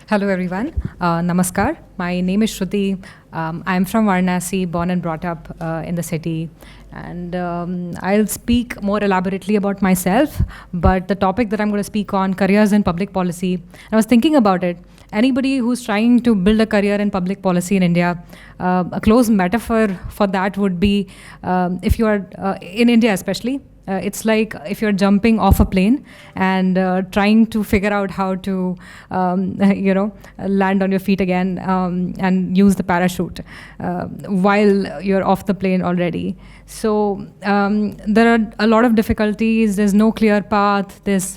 Hello, everyone. Namaskar. My name is Shruti. I'm from Varanasi, born and brought up in the city. And I'll speak more elaborately about myself. But the topic that I'm going to speak on, careers in public policy, I was thinking about it. Anybody who's trying to build a career in public policy in India, a close metaphor for that would be if you are in India, especially. It's like if you're jumping off a plane and trying to figure out how to, land on your feet again and use the parachute while you're off the plane already. So there are a lot of difficulties. There's no clear path. There's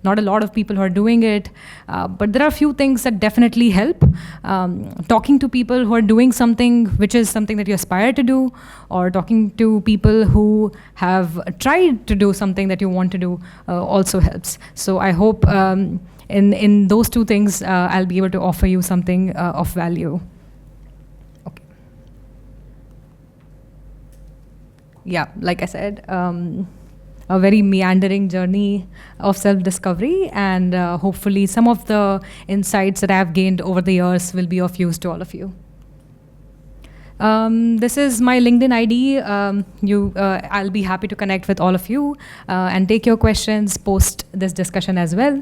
not a lot of people who are doing it, but there are a few things that definitely help. Talking to people who are doing something which is something that you aspire to do, or talking to people who have tried to do something that you want to do also helps. So I hope in those two things I'll be able to offer you something of value. Okay. Yeah, like I said, a very meandering journey of self-discovery, and hopefully some of the insights that I've gained over the years will be of use to all of you. This is my LinkedIn ID. I'll be happy to connect with all of you and take your questions post this discussion as well.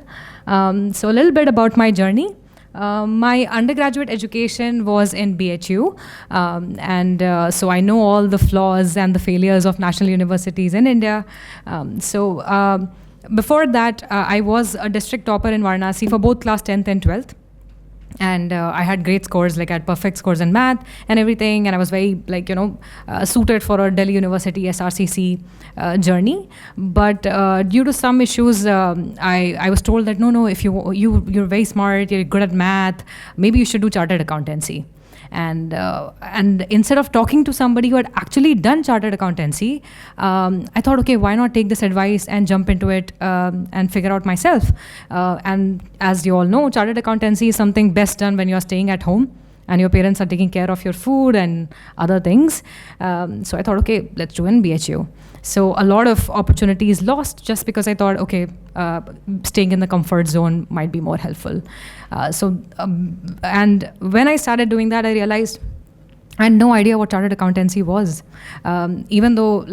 So a little bit about my journey. My undergraduate education was in BHU, and so I know all the flaws and the failures of national universities in India. Before that, I was a district topper in Varanasi for both class 10th and 12th. And I had great scores, like I had perfect scores in math and everything, and I was very, suited for a Delhi University SRCC journey. But due to some issues, I was told that no, if you're very smart, you're good at math, maybe you should do chartered accountancy. And instead of talking to somebody who had actually done chartered accountancy, I thought, okay, why not take this advice and jump into it and figure out myself. And as you all know, chartered accountancy is something best done when you're staying at home and your parents are taking care of your food and other things. So I thought, okay, let's do in BHU. So a lot of opportunities lost just because I thought, okay, staying in the comfort zone might be more helpful. And when I started doing that, I realized I had no idea what chartered accountancy was. Even though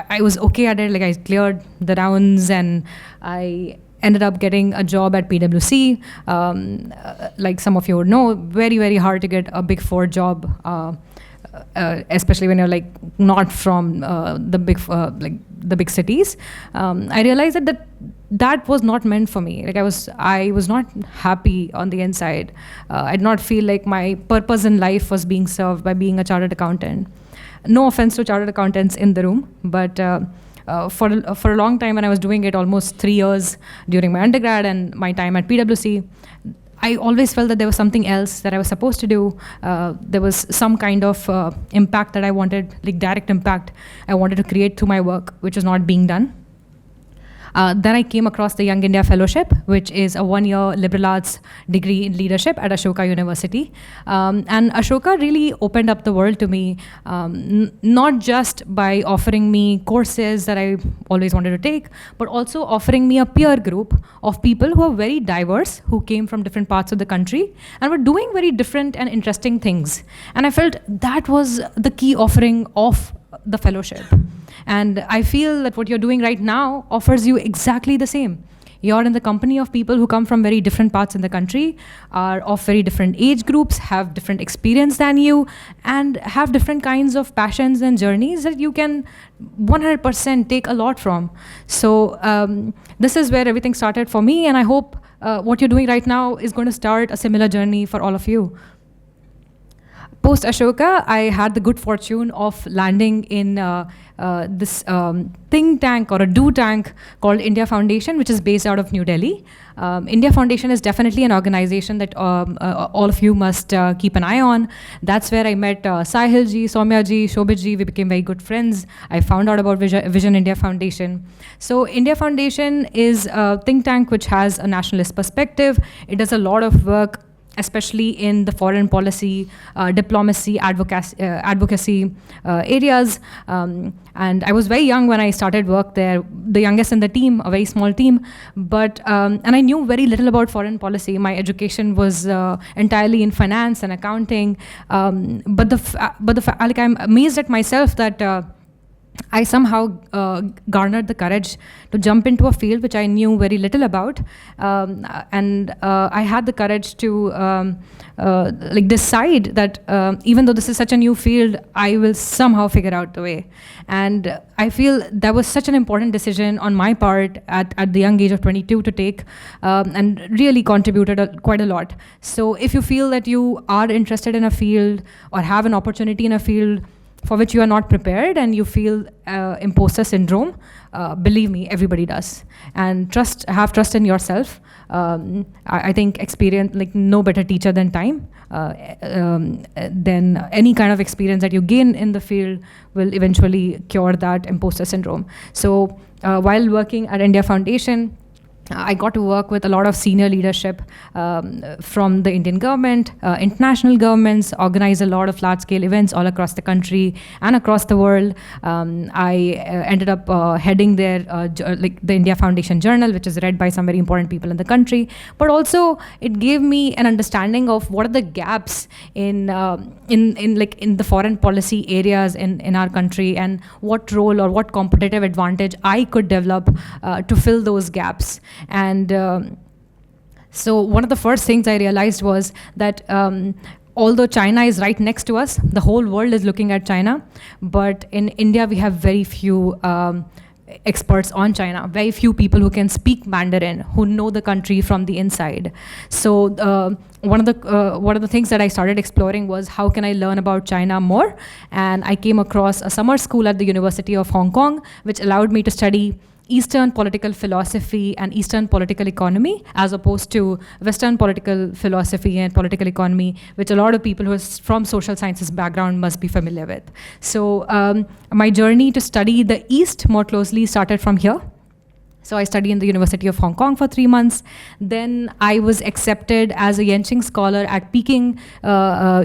I was okay at it, like I cleared the rounds and I ended up getting a job at PwC. Like some of you would know, very, very hard to get a Big Four job, especially when you're not from the big cities. I realized that was not meant for me. I was not happy on the inside. I did not feel like my purpose in life was being served by being a chartered accountant. No offense to chartered accountants in the room, but for a long time, when I was doing it, almost 3 years during my undergrad and my time at PwC, I always felt that there was something else that I was supposed to do. There was some kind of impact that I wanted, like direct impact I wanted to create through my work, which was not being done. Then I came across the Young India Fellowship, which is a 1-year liberal arts degree in leadership at Ashoka University. And Ashoka really opened up the world to me, not just by offering me courses that I always wanted to take, but also offering me a peer group of people who are very diverse, who came from different parts of the country and were doing very different and interesting things. And I felt that was the key offering of the fellowship. And I feel that what you're doing right now offers you exactly the same. You're in the company of people who come from very different parts in the country, are of very different age groups, have different experience than you, and have different kinds of passions and journeys that you can 100% take a lot from. So this is where everything started for me, and I hope what you're doing right now is going to start a similar journey for all of you. Post Ashoka, I had the good fortune of landing in this think tank or a do tank called India Foundation, which is based out of New Delhi. India Foundation is definitely an organization that all of you must keep an eye on. That's where I met Sahil ji, Soumya ji, Shobhit ji. We became very good friends. I found out about Vision India Foundation. So India Foundation is a think tank which has a nationalist perspective. It does a lot of work especially in the foreign policy, diplomacy, advocacy areas. And I was very young when I started work there, the youngest in the team, a very small team. But and I knew very little about foreign policy. My education was entirely in finance and accounting. Like, I'm amazed at myself that I somehow garnered the courage to jump into a field which I knew very little about, and I had the courage to like decide that even though this is such a new field, I will somehow figure out the way. And I feel that was such an important decision on my part at the young age of 22 to take, and really contributed quite a lot. So if you feel that you are interested in a field or have an opportunity in a field for which you are not prepared and you feel imposter syndrome, believe me, everybody does. And have trust in yourself. I think experience, like no better teacher than time, then any kind of experience that you gain in the field will eventually cure that imposter syndrome. So while working at India Foundation, I got to work with a lot of senior leadership from the Indian government, international governments, organize a lot of large-scale events all across the country and across the world. I ended up heading their like the India Foundation Journal, which is read by some very important people in the country. But also, it gave me an understanding of what are the gaps in the foreign policy areas in our country, and what role or what competitive advantage I could develop to fill those gaps. And so one of the first things I realized was that although China is right next to us, the whole world is looking at China, but in India we have very few experts on China, very few people who can speak Mandarin, who know the country from the inside. So one of the things that I started exploring was how can I learn about China more, and I came across a summer school at the University of Hong Kong, which allowed me to study Eastern political philosophy and Eastern political economy, as opposed to Western political philosophy and political economy, which a lot of people who are from social sciences background must be familiar with. So my journey to study the East more closely started from here. So I studied in the University of Hong Kong for 3 months. Then I was accepted as a Yenching scholar at Peking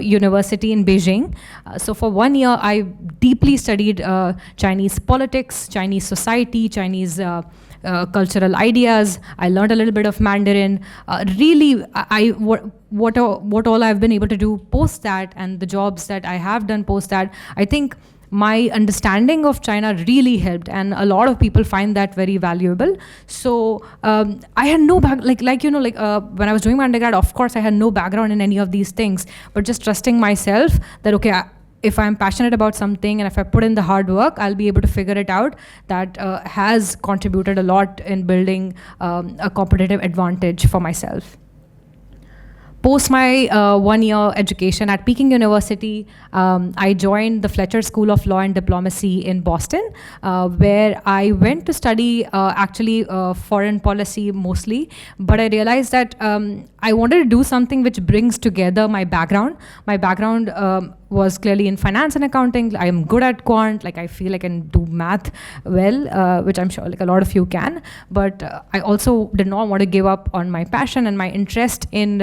University in Beijing. So for 1 year, I deeply studied Chinese politics, Chinese society, Chinese cultural ideas. I learned a little bit of Mandarin. Really, what all I've been able to do post that, and the jobs that I have done post that, I think my understanding of China really helped, and a lot of people find that very valuable. So I had no when I was doing my undergrad, of course I had no background in any of these things, but just trusting myself that okay, if I'm passionate about something and if I put in the hard work, I'll be able to figure it out. That has contributed a lot in building a competitive advantage for myself. Post my 1 year education at Peking University, I joined the Fletcher School of Law and Diplomacy in Boston, where I went to study foreign policy mostly, but I realized that I wanted to do something which brings together my background. My background was clearly in finance and accounting. I am good at quant, like I feel I can do math well, which I'm sure like a lot of you can, but I also did not want to give up on my passion and my interest in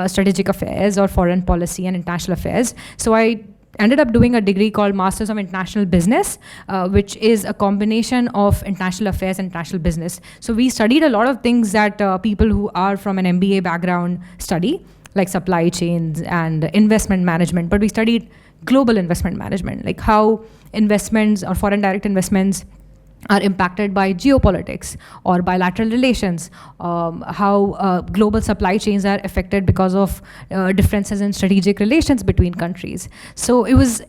strategic affairs or foreign policy and international affairs. So I ended up doing a degree called Masters of International Business, which is a combination of international affairs and international business. So we studied a lot of things that people who are from an MBA background study, like supply chains and investment management, but we studied global investment management, like how investments or foreign direct investments are impacted by geopolitics or bilateral relations, how global supply chains are affected because of differences in strategic relations between countries. So it was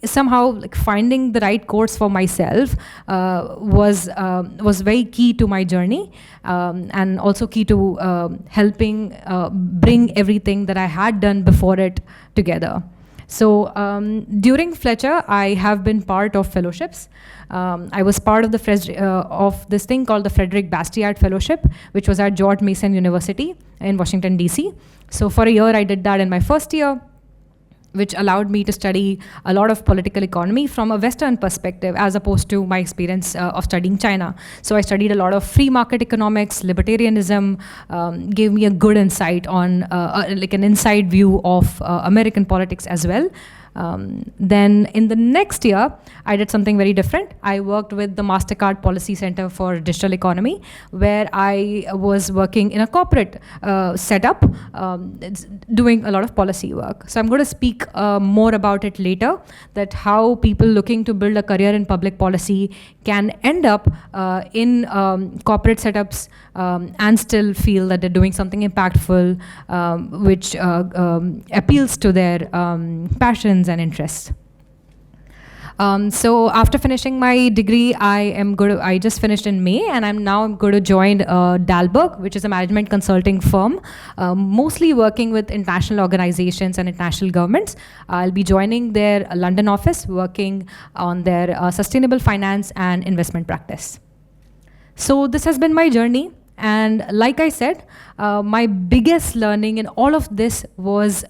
somehow like finding the right course for myself was very key to my journey, and also key to helping bring everything that I had done before it together. So during Fletcher, I have been part of fellowships. I was part of this thing called the Frederick Bastiat Fellowship, which was at George Mason University in Washington, DC. So for a year, I did that in my first year. which allowed me to study a lot of political economy from a Western perspective as opposed to my experience of studying China. So I studied a lot of free market economics, libertarianism, gave me a good insight on, like an inside view of American politics as well. Then in the next year, I did something very different. I worked with the MasterCard Policy Center for Digital Economy, where I was working in a corporate setup, doing a lot of policy work. So I'm going to speak more about it later, that how people looking to build a career in public policy can end up in corporate setups and still feel that they're doing something impactful, which appeals to their passions and interests. So after finishing my degree, I just finished in May, and I'm going to join Dalberg, which is a management consulting firm, mostly working with international organizations and international governments. I'll be joining their London office, working on their sustainable finance and investment practice. So this has been my journey. And like I said, my biggest learning in all of this was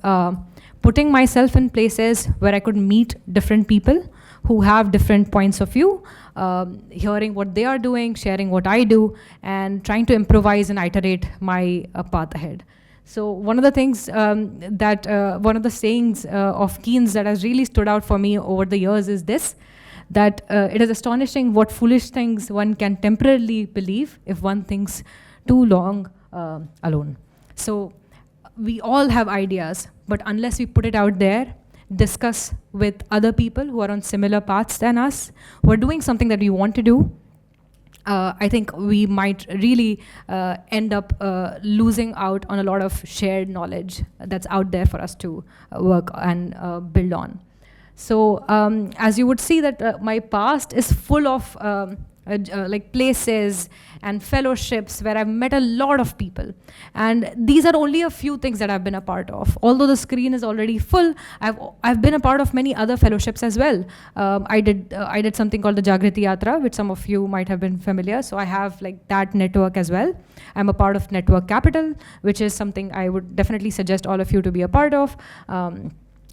putting myself in places where I could meet different people who have different points of view, hearing what they are doing, sharing what I do, and trying to improvise and iterate my path ahead. So one of the things one of the sayings of Keynes that has really stood out for me over the years is this, that it is astonishing what foolish things one can temporarily believe if one thinks too long alone. So we all have ideas, but unless we put it out there, discuss with other people who are on similar paths than us, who are doing something that we want to do, I think we might really end up losing out on a lot of shared knowledge that's out there for us to work and build on. So as you would see that my past is full of like places and fellowships where I've met a lot of people. And these are only a few things that I've been a part of. Although the screen is already full, I've been a part of many other fellowships as well. I did something called the Jagriti Yatra, which some of you might have been familiar. So I have like that network as well. I'm a part of Network Capital, which is something I would definitely suggest all of you to be a part of.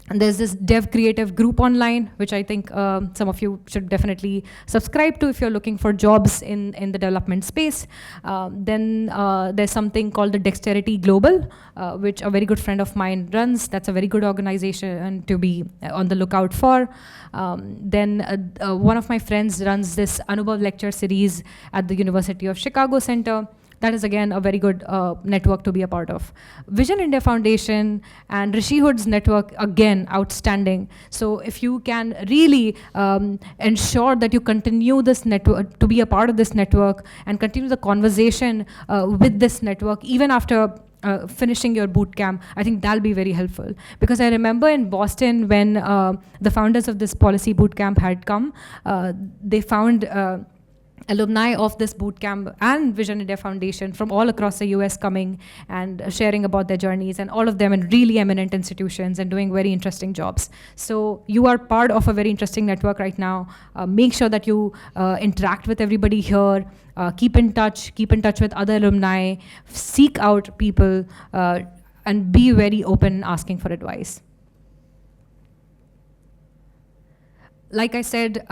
And there's this dev creative group online, which I think some of you should definitely subscribe to if you're looking for jobs in the development space. Then there's something called the Dexterity Global, which a very good friend of mine runs. That's a very good organization to be on the lookout for. Then one of my friends runs this Anubhav lecture series at the University of Chicago Center. That is, again, a very good network to be a part of. Vision India Foundation and Rishi Hood's network, again, outstanding. So if you can really ensure that you continue this network, to be a part of this network, and continue the conversation with this network, even after finishing your boot camp, I think that'll be very helpful. Because I remember in Boston when the founders of this policy boot camp had come, they found alumni of this bootcamp and Vision India Foundation from all across the US coming and sharing about their journeys, and all of them in really eminent institutions and doing very interesting jobs. So you are part of a very interesting network right now. Make sure that you interact with everybody here, keep in touch with other alumni, seek out people, and be very open asking for advice. Like I said,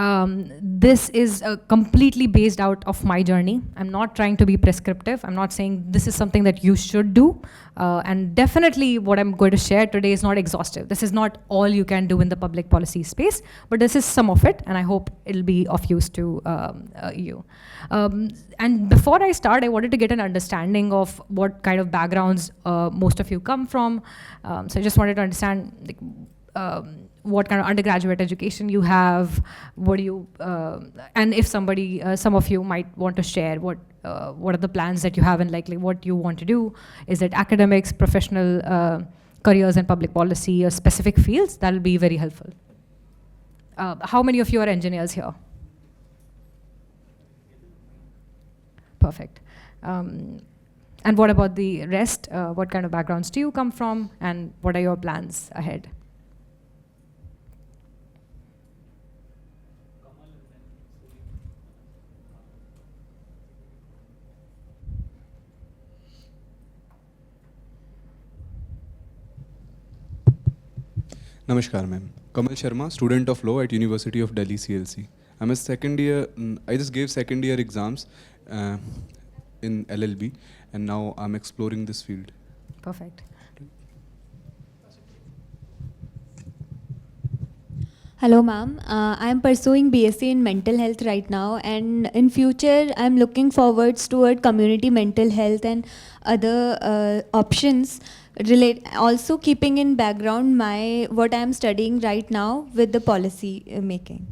this is completely based out of my journey. I'm not trying to be prescriptive. I'm not saying this is something that you should do. And definitely what I'm going to share today is not exhaustive. This is not all you can do in the public policy space, but this is some of it, and I hope it'll be of use to you. And before I start, I wanted to get an understanding of what kind of backgrounds most of you come from. So I just wanted to understand, like, what kind of undergraduate education you have, what do you, and if somebody, some of you might want to share what are the plans that you have and likely what you want to do. Is it academics, professional careers in public policy, or specific fields? That'll be very helpful. How many of you are engineers here? Perfect. And what about the rest? What kind of backgrounds do you come from, and what are your plans ahead? Namaskar, ma'am. Kamal Sharma, student of law at University of Delhi CLC. I'm a second year. I just gave second year exams uh, in LLB, and now I'm exploring this field. Perfect. Hello, ma'am. I'm pursuing BSc in mental health right now, and in future, I'm looking forwards toward community mental health and other options. Also keeping in background my what I'm studying right now with the policy making.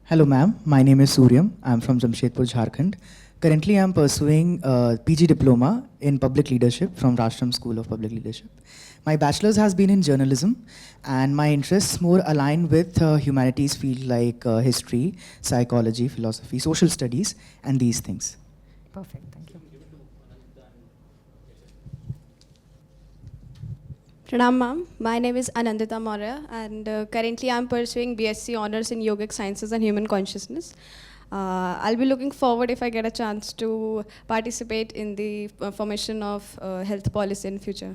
Hello, ma'am. My name is Suryam. I'm from Jamshedpur, Jharkhand. Currently, I'm pursuing PG diploma in public leadership from Rashtram School of Public Leadership. My bachelor's has been in journalism, and my interests more align with humanities field like history, psychology, philosophy, social studies, and these things. Perfect. Thank you. Pranam ma'am, my name is Anandita Maurya, and currently I'm pursuing BSc Honours in Yogic Sciences and Human Consciousness. I'll be looking forward if I get a chance to participate in the formation of health policy in future.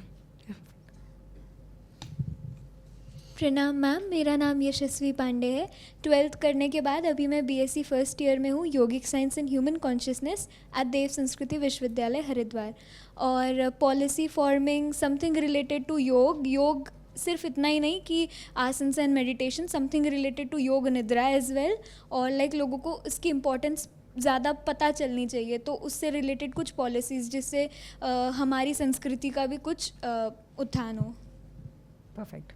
प्रणाम ma'am, मेरा नाम यशस्वी पांडे है। 12th करने के बाद अभी मैं BSc first year में हूँ, yogic science and human consciousness at Dev Sanskriti Vishwavidyalaya Haridwar. और policy forming something related to yoga सिर्फ इतना ही नहीं कि asanas and meditation, something related to yoga nidra as well. और लाइक लोगों को इसकी इम्पोर्टेंस ज़्यादा पता चलनी चाहिए, तो उससे रिलेटेड कुछ पॉलिसीज़ जिससे हमारी संस्कृति का भी कुछ उत्थान हो। Perfect.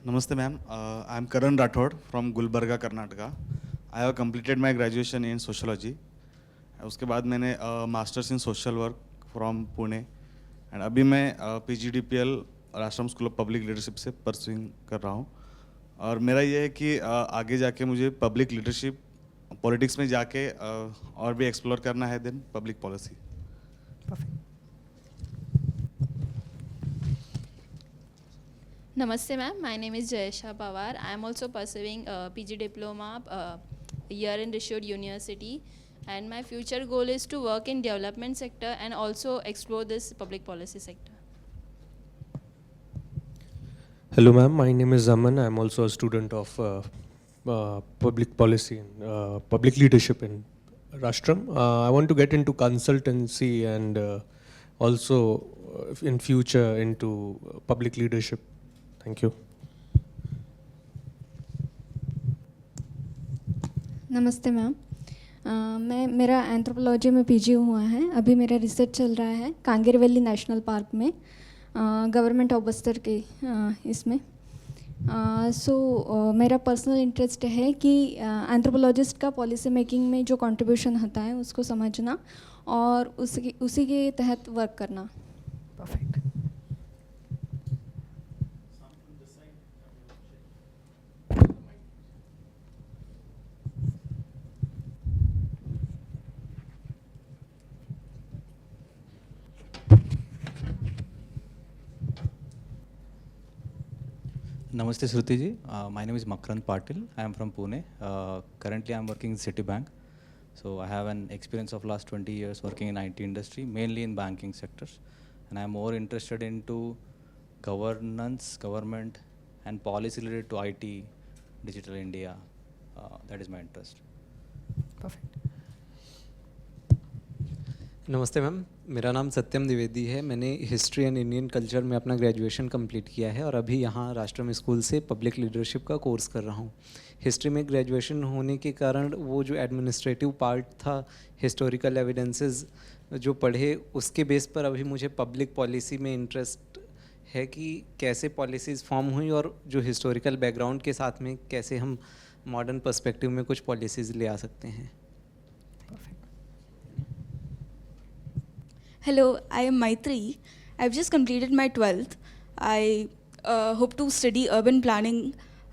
Namaste ma'am, I'm Karan Rathod from Gulbarga, Karnataka. I have completed my graduation in sociology. उसके बाद मैंने masters in social work from Pune and अभी मैं PGDPL Rashtram school of public leadership से परस्यूइंग कर रहा हूँ। और मेरा ये है कि आगे जाके मुझे पब्लिक लीडरशिप पॉलिटिक्स में जाके और भी एक्सप्लोर करना है then public policy. Perfect. Namaste ma'am, my name is Jayesha Pawar. I am also pursuing PG diploma here in Rishod University, and my future goal is to work in development sector and also explore this public policy sector. Hello ma'am, my name is Zaman. I am also a student of public policy and public leadership in Rashtram. I want to get into consultancy and also in future into public leadership. Thank you. नमस्ते ma'am, मेरा anthropology में PG हुआ है। अभी मेरा research चल रहा है कांगेरवैली नेशनल पार्क में, गवर्नमेंट ऑफ बस्तर के इसमें। मेरा पर्सनल इंटरेस्ट है कि एंथ्रोपोलॉजिस्ट का पॉलिसी मेकिंग में जो कंट्रीब्यूशन होता है उसको समझना और उसी के तहत वर्क करना। Perfect. Namaste Shruti ji, my name is Makrand Patil. I am from Pune. Currently I am working in Citibank. So I have an experience of last 20 years working in IT industry, mainly in banking sectors. And I am more interested into governance, government and policy related to IT, Digital India. That is my interest. Perfect. नमस्ते ma'am, मेरा नाम सत्यम द्विवेदी है। मैंने history and Indian culture में अपना graduation complete किया है और अभी यहाँ राष्ट्रम स्कूल से पब्लिक लीडरशिप का कोर्स कर रहा हूँ। हिस्ट्री में ग्रेजुएशन होने के कारण वो जो एडमिनिस्ट्रेटिव पार्ट था, हिस्टोरिकल एविडेंसेस जो पढ़े, उसके बेस पर अभी मुझे पब्लिक पॉलिसी में इंटरेस्ट है कि कैसे पॉलिसीज़ फॉर्म हुई और जो हिस्टोरिकल बैकग्राउंड के साथ में कैसे हम मॉडर्न पर्सपेक्टिव में कुछ पॉलिसीज़ ले आ सकते हैं। Hello, I am Maitri. I've just completed my 12th. I hope to study urban planning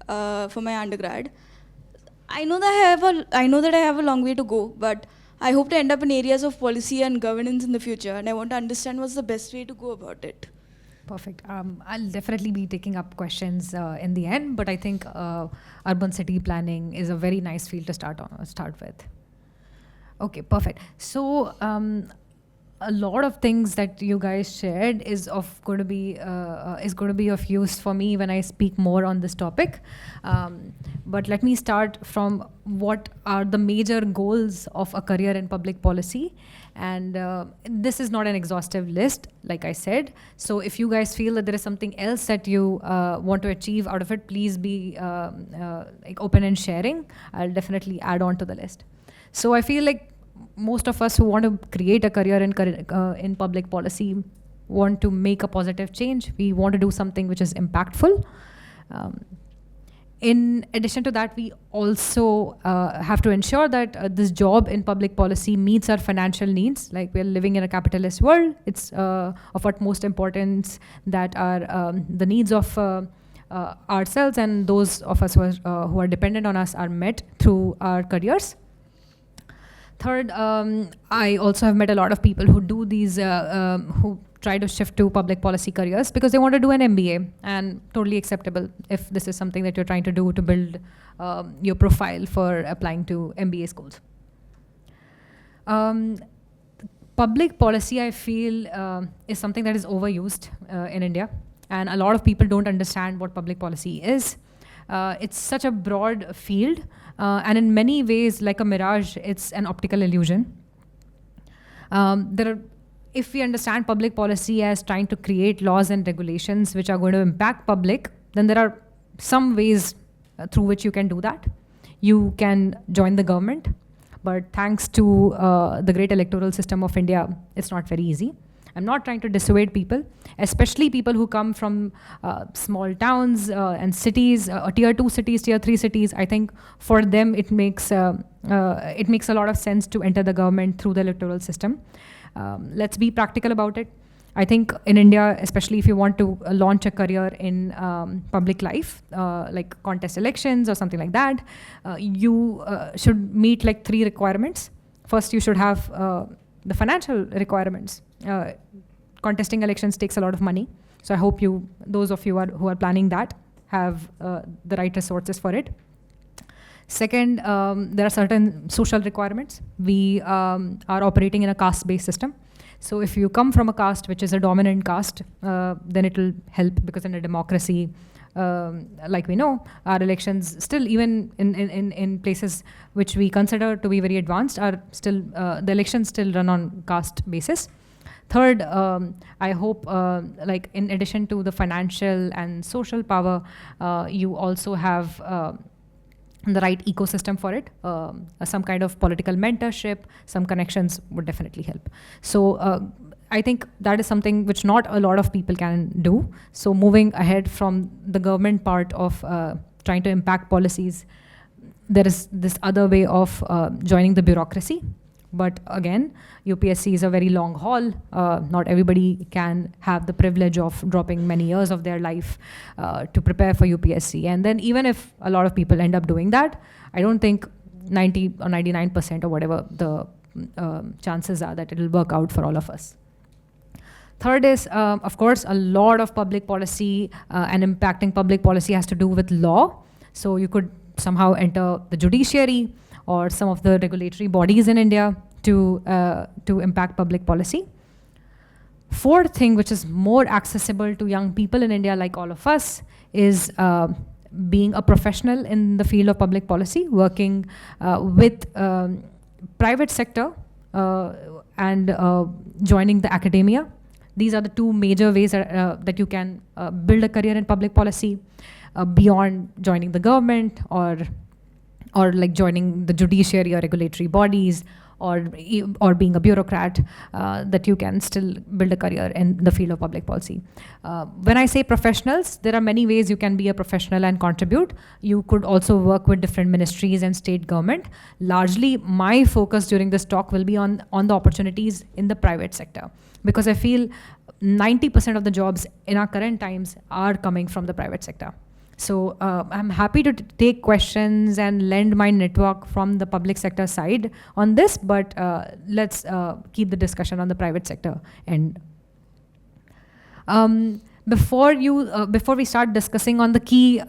for my undergrad. I know that I have a long way to go, but I hope to end up in areas of policy and governance in the future, and I want to understand what's the best way to go about it. Perfect. I'll definitely be taking up questions in the end, but I think urban city planning is a very nice field to start with. Okay, perfect. So a lot of things that you guys shared is going to be of use for me when I speak more on this topic. But let me start from what are the major goals of a career in public policy. And this is not an exhaustive list, like I said. So if you guys feel that there is something else that you want to achieve out of it, please be like open and sharing. I'll definitely add on to the list. So I feel like most of us who want to create a career in public policy want to make a positive change. We want to do something which is impactful. In addition to that, we also have to ensure that this job in public policy meets our financial needs. Like, we're living in a capitalist world. It's of utmost importance that the needs of ourselves and those of us who are dependent on us are met through our careers. Third, I also have met a lot of people who do these, who try to shift to public policy careers because they want to do an MBA, and totally acceptable if this is something that you're trying to do to build your profile for applying to MBA schools. Public policy, I feel, is something that is overused in India, and a lot of people don't understand what public policy is. It's such a broad field, and in many ways, like a mirage, it's an optical illusion. If we understand public policy as trying to create laws and regulations which are going to impact public, then there are some ways through which you can do that. You can join the government, but thanks to the great electoral system of India, it's not very easy. I'm not trying to dissuade people, especially people who come from small towns and cities, tier 2 cities, tier 3 cities. I think for them it makes a lot of sense to enter the government through the electoral system. Let's be practical about it. I think in India, especially if you want to launch a career in public life, like contest elections or something like that, you should meet like 3 requirements. First, you should have the financial requirements. Contesting elections takes a lot of money. So I hope those of you who are planning that, have the right resources for it. Second, there are certain social requirements. We are operating in a caste-based system. So if you come from a caste which is a dominant caste, then it will help, because in a democracy, like we know, our elections still, even in places which we consider to be very advanced, are still, the elections still run on caste basis. Third, I hope, like in addition to the financial and social power, you also have the right ecosystem for it. Some kind of political mentorship, some connections would definitely help. So I think that is something which not a lot of people can do. So moving ahead from the government part of trying to impact policies, there is this other way of joining the bureaucracy. But again, UPSC is a very long haul. Not everybody can have the privilege of dropping many years of their life to prepare for UPSC. And then even if a lot of people end up doing that, I don't think 90 or 99% or whatever the chances are that it will work out for all of us. Third is, of course, a lot of public policy and impacting public policy has to do with law. So you could somehow enter the judiciary or some of the regulatory bodies in India to impact public policy. Fourth thing, which is more accessible to young people in India like all of us, is being a professional in the field of public policy, working with private sector and joining the academia. These are the 2 major ways that you can build a career in public policy beyond joining the government or like joining the judiciary or regulatory bodies or being a bureaucrat, that you can still build a career in the field of public policy. When I say professionals, there are many ways you can be a professional and contribute. You could also work with different ministries and state government. Largely, my focus during this talk will be on the opportunities in the private sector, because I feel 90% of the jobs in our current times are coming from the private sector. So I'm happy to take questions and lend my network from the public sector side on this, but let's keep the discussion on the private sector end. before we start discussing on the key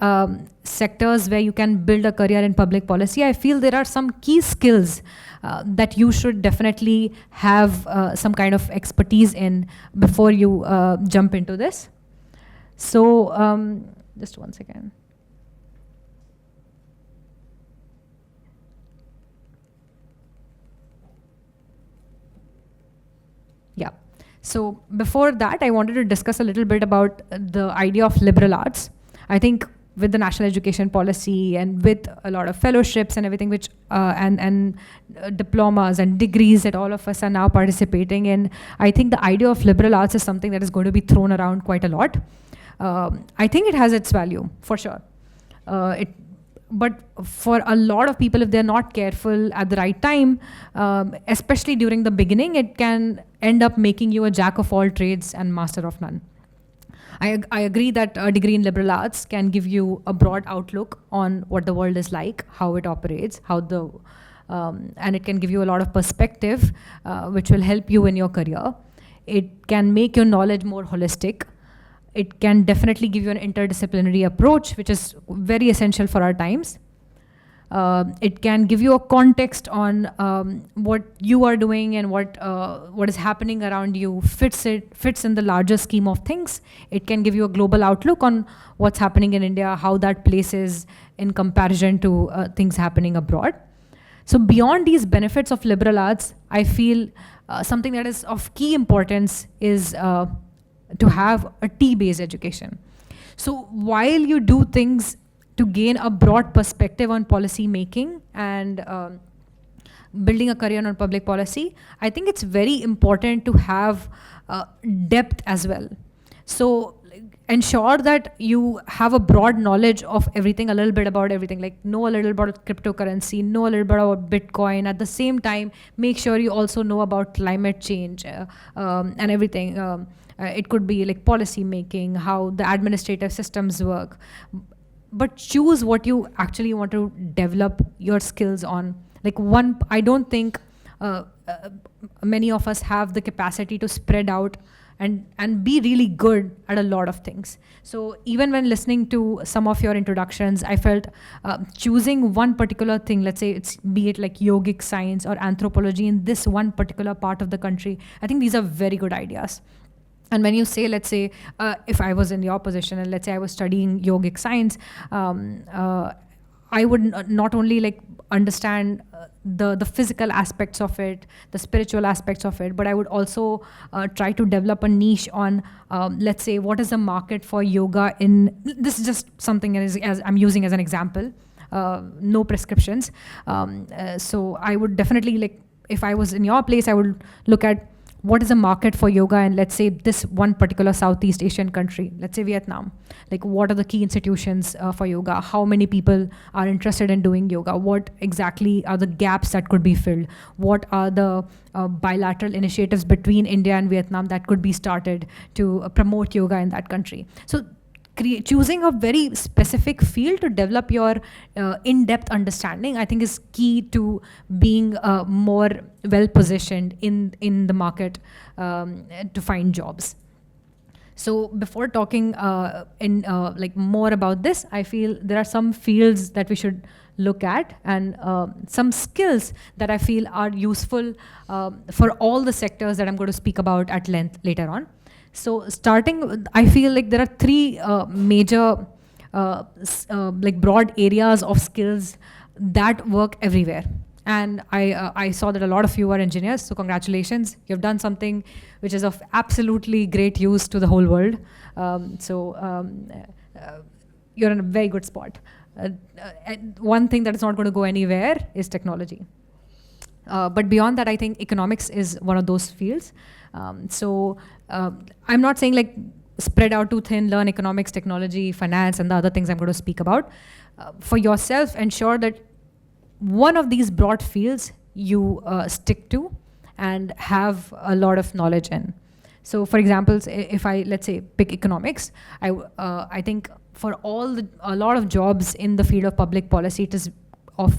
sectors where you can build a career in public policy, I feel there are some key skills that you should definitely have some kind of expertise in before you jump into this. So just one second. Yeah. So before that, I wanted to discuss a little bit about the idea of liberal arts. I think with the national education policy and with a lot of fellowships and everything, which and diplomas and degrees that all of us are now participating in, I think the idea of liberal arts is something that is going to be thrown around quite a lot. I think it has its value, for sure. But for a lot of people, if they're not careful at the right time, especially during the beginning, it can end up making you a jack of all trades and master of none. I agree that a degree in liberal arts can give you a broad outlook on what the world is like, how it operates, and it can give you a lot of perspective, which will help you in your career. It can make your knowledge more holistic. It can definitely give you an interdisciplinary approach, which is very essential for our times. It can give you a context on what you are doing and what is happening around you fits in the larger scheme of things. It can give you a global outlook on what's happening in India, how that places in comparison to things happening abroad. So beyond these benefits of liberal arts, I feel something that is of key importance is to have a T-based education. So while you do things to gain a broad perspective on policy making and building a career on public policy, I think it's very important to have depth as well. So ensure that you have a broad knowledge of everything, a little bit about everything, like know a little bit about cryptocurrency, know a little bit about Bitcoin. At the same time, make sure you also know about climate change and everything. It could be like policy making, how the administrative systems work. But choose what you actually want to develop your skills on. Like I don't think many of us have the capacity to spread out and be really good at a lot of things. So even when listening to some of your introductions, I felt choosing one particular thing, let's say be it like yogic science or anthropology in this one particular part of the country, I think these are very good ideas. And when you say, let's say, if I was in your position and let's say I was studying yogic science, I would not only like understand the physical aspects of it, the spiritual aspects of it, but I would also try to develop a niche on, let's say, what is the market for yoga this is just something as I'm using as an example, no prescriptions. So I would definitely, like, if I was in your place, I would look at what is a market for yoga in, let's say, this one particular Southeast Asian country, let's say Vietnam. Like, what are the key institutions for yoga? How many people are interested in doing yoga? What exactly are the gaps that could be filled? What are the bilateral initiatives between India and Vietnam that could be started to promote yoga in that country? So choosing a very specific field to develop your in-depth understanding, I think, is key to being more well-positioned in the market to find jobs. So before talking like more about this, I feel there are some fields that we should look at and some skills that I feel are useful for all the sectors that I'm going to speak about at length later on. So starting, I feel like there are three major like broad areas of skills that work everywhere. And I saw that a lot of you are engineers, so congratulations. You've done something which is of absolutely great use to the whole world. You're in a very good spot. One thing that is not going to go anywhere is technology. But beyond that, I think economics is one of those fields. I'm not saying like spread out too thin, learn economics, technology, finance, and the other things I'm going to speak about. For yourself, ensure that one of these broad fields you stick to and have a lot of knowledge in. So for example, if I, let's say, pick economics, I think for a lot of jobs in the field of public policy, it is of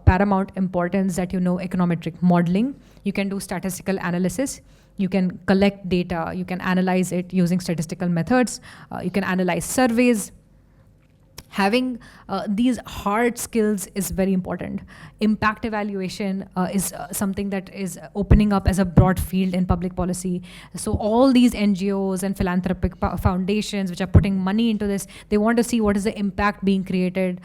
paramount importance that you know econometric modeling. You can do statistical analysis. You can collect data, you can analyze it using statistical methods, you can analyze surveys. Having these hard skills is very important. Impact evaluation is something that is opening up as a broad field in public policy. So all these NGOs and philanthropic foundations which are putting money into this, they want to see what is the impact being created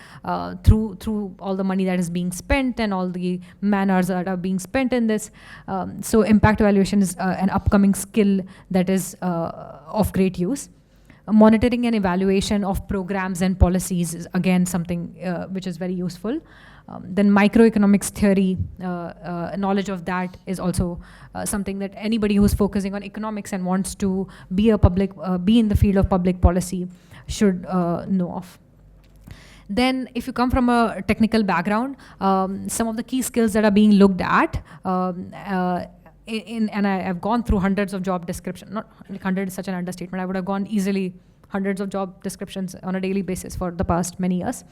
through all the money that is being spent and all the man-hours that are being spent in this. So impact evaluation is an upcoming skill that is of great use. Monitoring and evaluation of programs and policies is again something which is very useful. Then microeconomics theory, knowledge of that is also something that anybody who's focusing on economics and wants to be in the field of public policy should know of. Then if you come from a technical background, some of the key skills that are being looked at, and I've gone through hundreds of job descriptions, not like 100 is such an understatement, I would have gone easily hundreds of job descriptions on a daily basis for the past many years.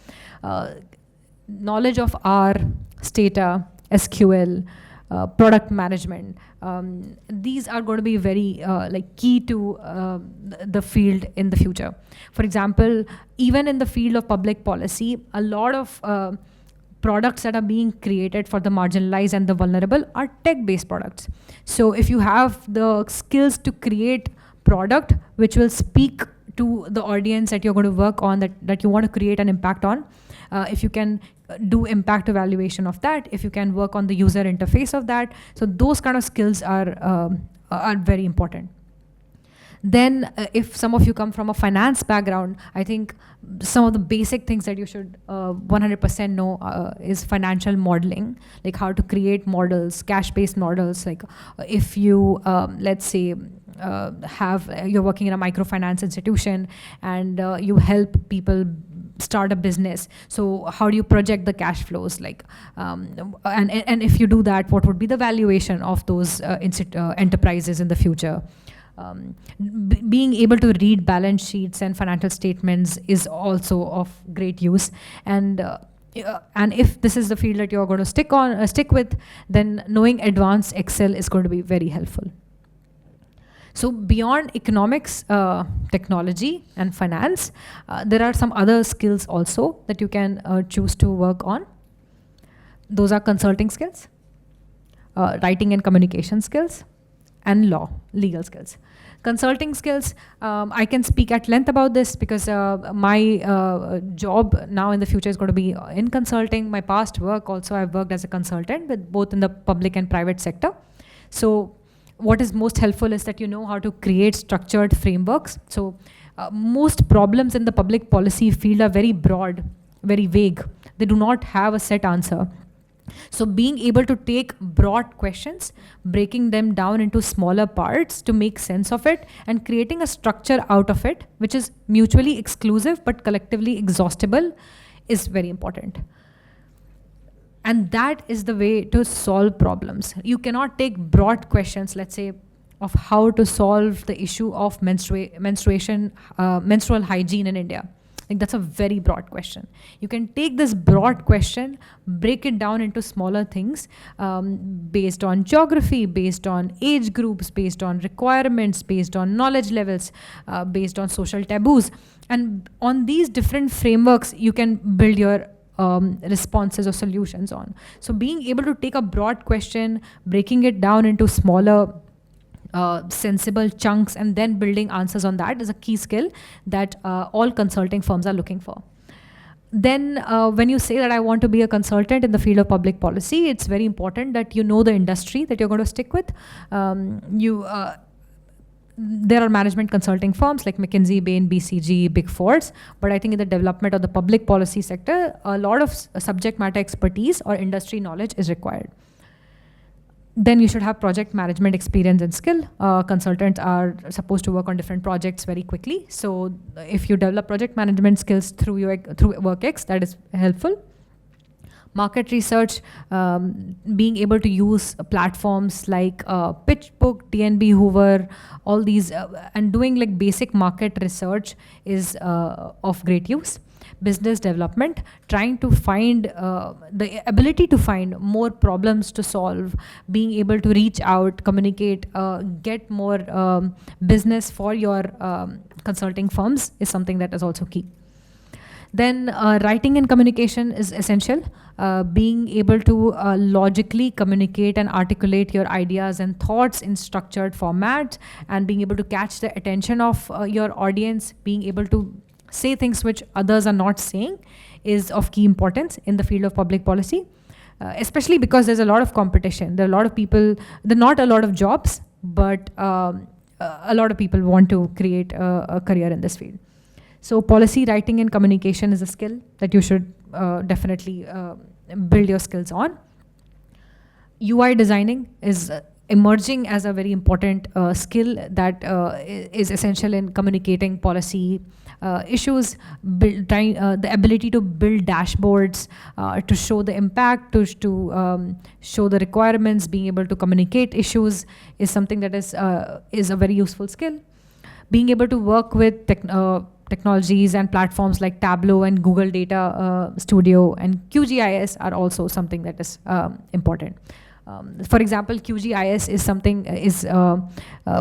Knowledge of R, Stata, SQL, product management, these are going to be very key to the field in the future. For example, even in the field of public policy, a lot of products that are being created for the marginalized and the vulnerable are tech-based products. So if you have the skills to create product which will speak to the audience that you're going to work on, that you want to create an impact on, if you can do impact evaluation of that, if you can work on the user interface of that, so those kind of skills are very important. Then if some of you come from a finance background, I think some of the basic things that you should 100% know is financial modeling, like how to create models, cash-based models. Like if you, let's say, you're working in a microfinance institution and you help people start a business. So how do you project the cash flows? Like, and if you do that, what would be the valuation of those enterprises in the future? Being able to read balance sheets and financial statements is also of great use. And if this is the field that you're going to stick with, then knowing advanced Excel is going to be very helpful. So beyond economics, technology, and finance, there are some other skills also that you can choose to work on. Those are consulting skills, writing and communication skills, and legal skills. Consulting skills, I can speak at length about this because my job now in the future is going to be in consulting. My past work also, I've worked as a consultant with both in the public and private sector. So what is most helpful is that you know how to create structured frameworks. So most problems in the public policy field are very broad, very vague. They do not have a set answer. So being able to take broad questions, breaking them down into smaller parts to make sense of it, and creating a structure out of it, which is mutually exclusive but collectively exhaustible, is very important. And that is the way to solve problems. You cannot take broad questions, let's say, of how to solve the issue of menstrual hygiene in India. Like that's a very broad question. You can take this broad question, break it down into smaller things based on geography, based on age groups, based on requirements, based on knowledge levels, based on social taboos. And on these different frameworks, you can build your responses or solutions on. So being able to take a broad question, breaking it down into smaller sensible chunks, and then building answers on that is a key skill that all consulting firms are looking for. Then when you say that I want to be a consultant in the field of public policy, it's very important that you know the industry that you're going to stick with. There are management consulting firms like McKinsey, Bain, BCG, Big Fours, but I think in the development of the public policy sector, a lot of subject matter expertise or industry knowledge is required. Then you should have project management experience and skill. Consultants are supposed to work on different projects very quickly. So if you develop project management skills through WorkX, that is helpful. Market research, being able to use platforms like PitchBook, DNB Hoover, all these, and doing like basic market research is of great use. business development, trying to find the ability to find more problems to solve, being able to reach out, communicate, get more business for your consulting firms is something that is also key. Then writing and communication is essential. Being able to logically communicate and articulate your ideas and thoughts in structured formats, and being able to catch the attention of your audience, being able to say things which others are not saying is of key importance in the field of public policy, especially because there's a lot of competition. There are a lot of people, there are not a lot of jobs, but a lot of people want to create a career in this field. So policy writing and communication is a skill that you should definitely build your skills on. UI designing is emerging as a very important skill that is essential in communicating policy issues, the ability to build dashboards, to show the impact, to show the requirements, being able to communicate issues is something that is a very useful skill. Being able to work with technologies and platforms like Tableau and Google Data Studio and QGIS are also something that is important. For example, QGIS is something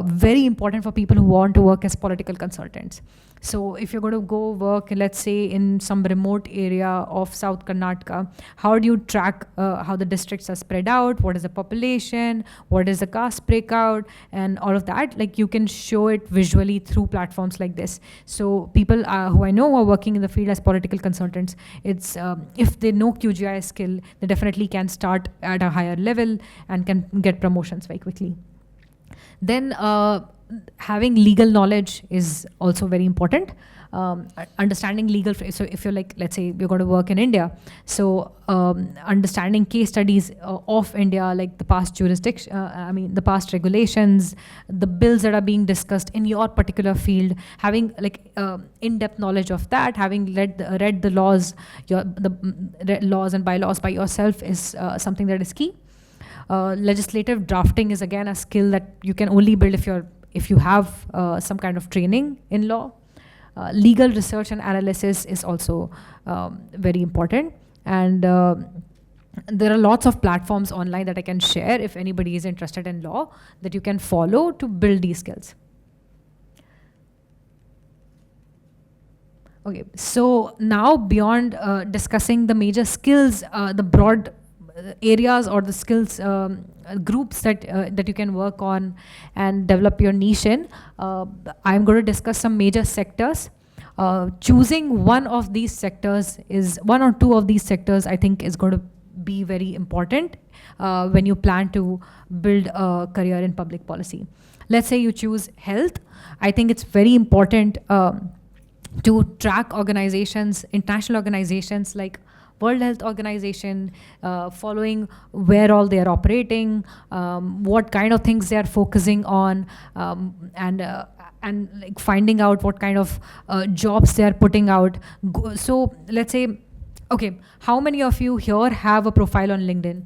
very important for people who want to work as political consultants. So if you're going to go work, let's say, in some remote area of South Karnataka, how do you track how the districts are spread out? What is the population? What is the caste breakout? And all of that, like, you can show it visually through platforms like this. So people who I know are working in the field as political consultants, it's if they know QGIS skill, they definitely can start at a higher level and can get promotions very quickly. Then having legal knowledge is also very important. Understanding legal, so if you're like, let's say you're going to work in India, so understanding case studies of India, like the past jurisdiction, the past regulations, the bills that are being discussed in your particular field, having like in-depth knowledge of that, having read the laws, the laws and bylaws by yourself is something that is key. Legislative drafting is again a skill that you can only build if you have some kind of training in law. Legal research and analysis is also very important. And there are lots of platforms online that I can share if anybody is interested in law that you can follow to build these skills. Okay, so now beyond discussing the major skills, the broad areas or the skills groups that you can work on and develop your niche in, I'm going to discuss some major sectors. Choosing one or two of these sectors, I think, is going to be very important when you plan to build a career in public policy. Let's say you choose health. I think it's very important to track organizations, international organizations like World Health Organization, following where all they are operating, what kind of things they are focusing on, and like finding out what kind of jobs they are putting out. So let's say, okay, how many of you here have a profile on LinkedIn?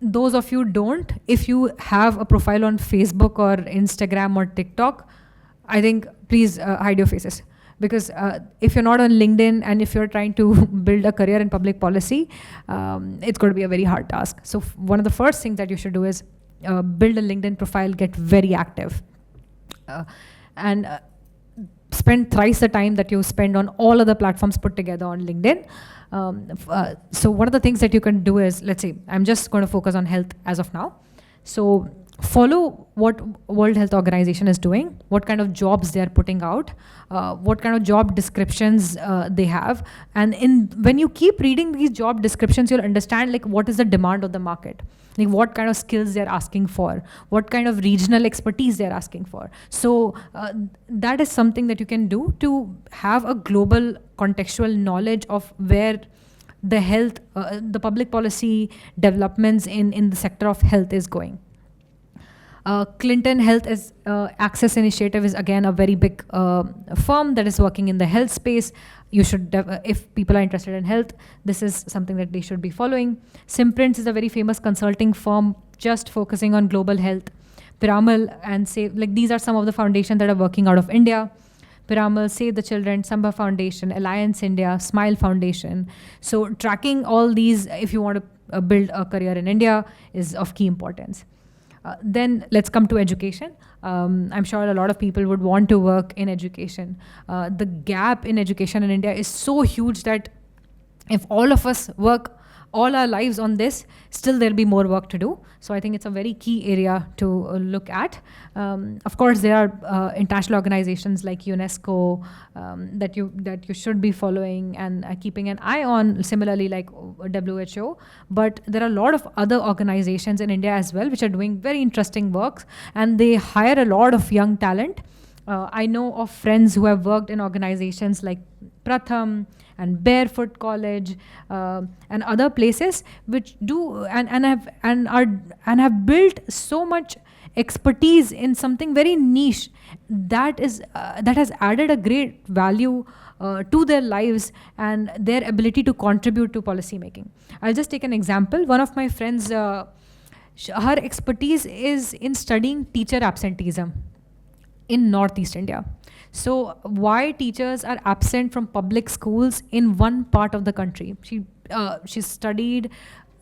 Those of you don't, if you have a profile on Facebook or Instagram or TikTok, I think please hide your faces. Because if you're not on LinkedIn and if you're trying to build a career in public policy, it's going to be a very hard task. So one of the first things that you should do is build a LinkedIn profile, get very active, and spend thrice the time that you spend on all other platforms put together on LinkedIn. So one of the things that you can do is, let's say, I'm just going to focus on health as of now. So follow what World Health Organization is doing, what kind of jobs they are putting out, what kind of job descriptions they have. And when you keep reading these job descriptions, you'll understand like what is the demand of the market, like what kind of skills they're asking for, what kind of regional expertise they're asking for. So that is something that you can do to have a global contextual knowledge of where the health, the public policy developments in the sector of health is going. Clinton Health Access Initiative is again a very big firm that is working in the health space. You should, if people are interested in health, this is something that they should be following. Simprints is a very famous consulting firm just focusing on global health. Piramal and these are some of the foundations that are working out of India. Piramal, Save the Children, Sambha Foundation, Alliance India, Smile Foundation. So tracking all these, if you want to build a career in India, is of key importance. Then let's come to education. I'm sure a lot of people would want to work in education. The gap in education in India is so huge that if all of us work all our lives on this, still there'll be more work to do. So I think it's a very key area to look at. Of course, there are international organizations like UNESCO that you should be following and keeping an eye on, similarly like WHO. But there are a lot of other organizations in India as well, which are doing very interesting work, and they hire a lot of young talent. I know of friends who have worked in organizations like Pratham and Barefoot College and other places, which do and have built so much expertise in something very niche that has added a great value to their lives and their ability to contribute to policy making. I'll just take an example. One of my friends, her expertise is in studying teacher absenteeism in Northeast India. So why teachers are absent from public schools in one part of the country. She studied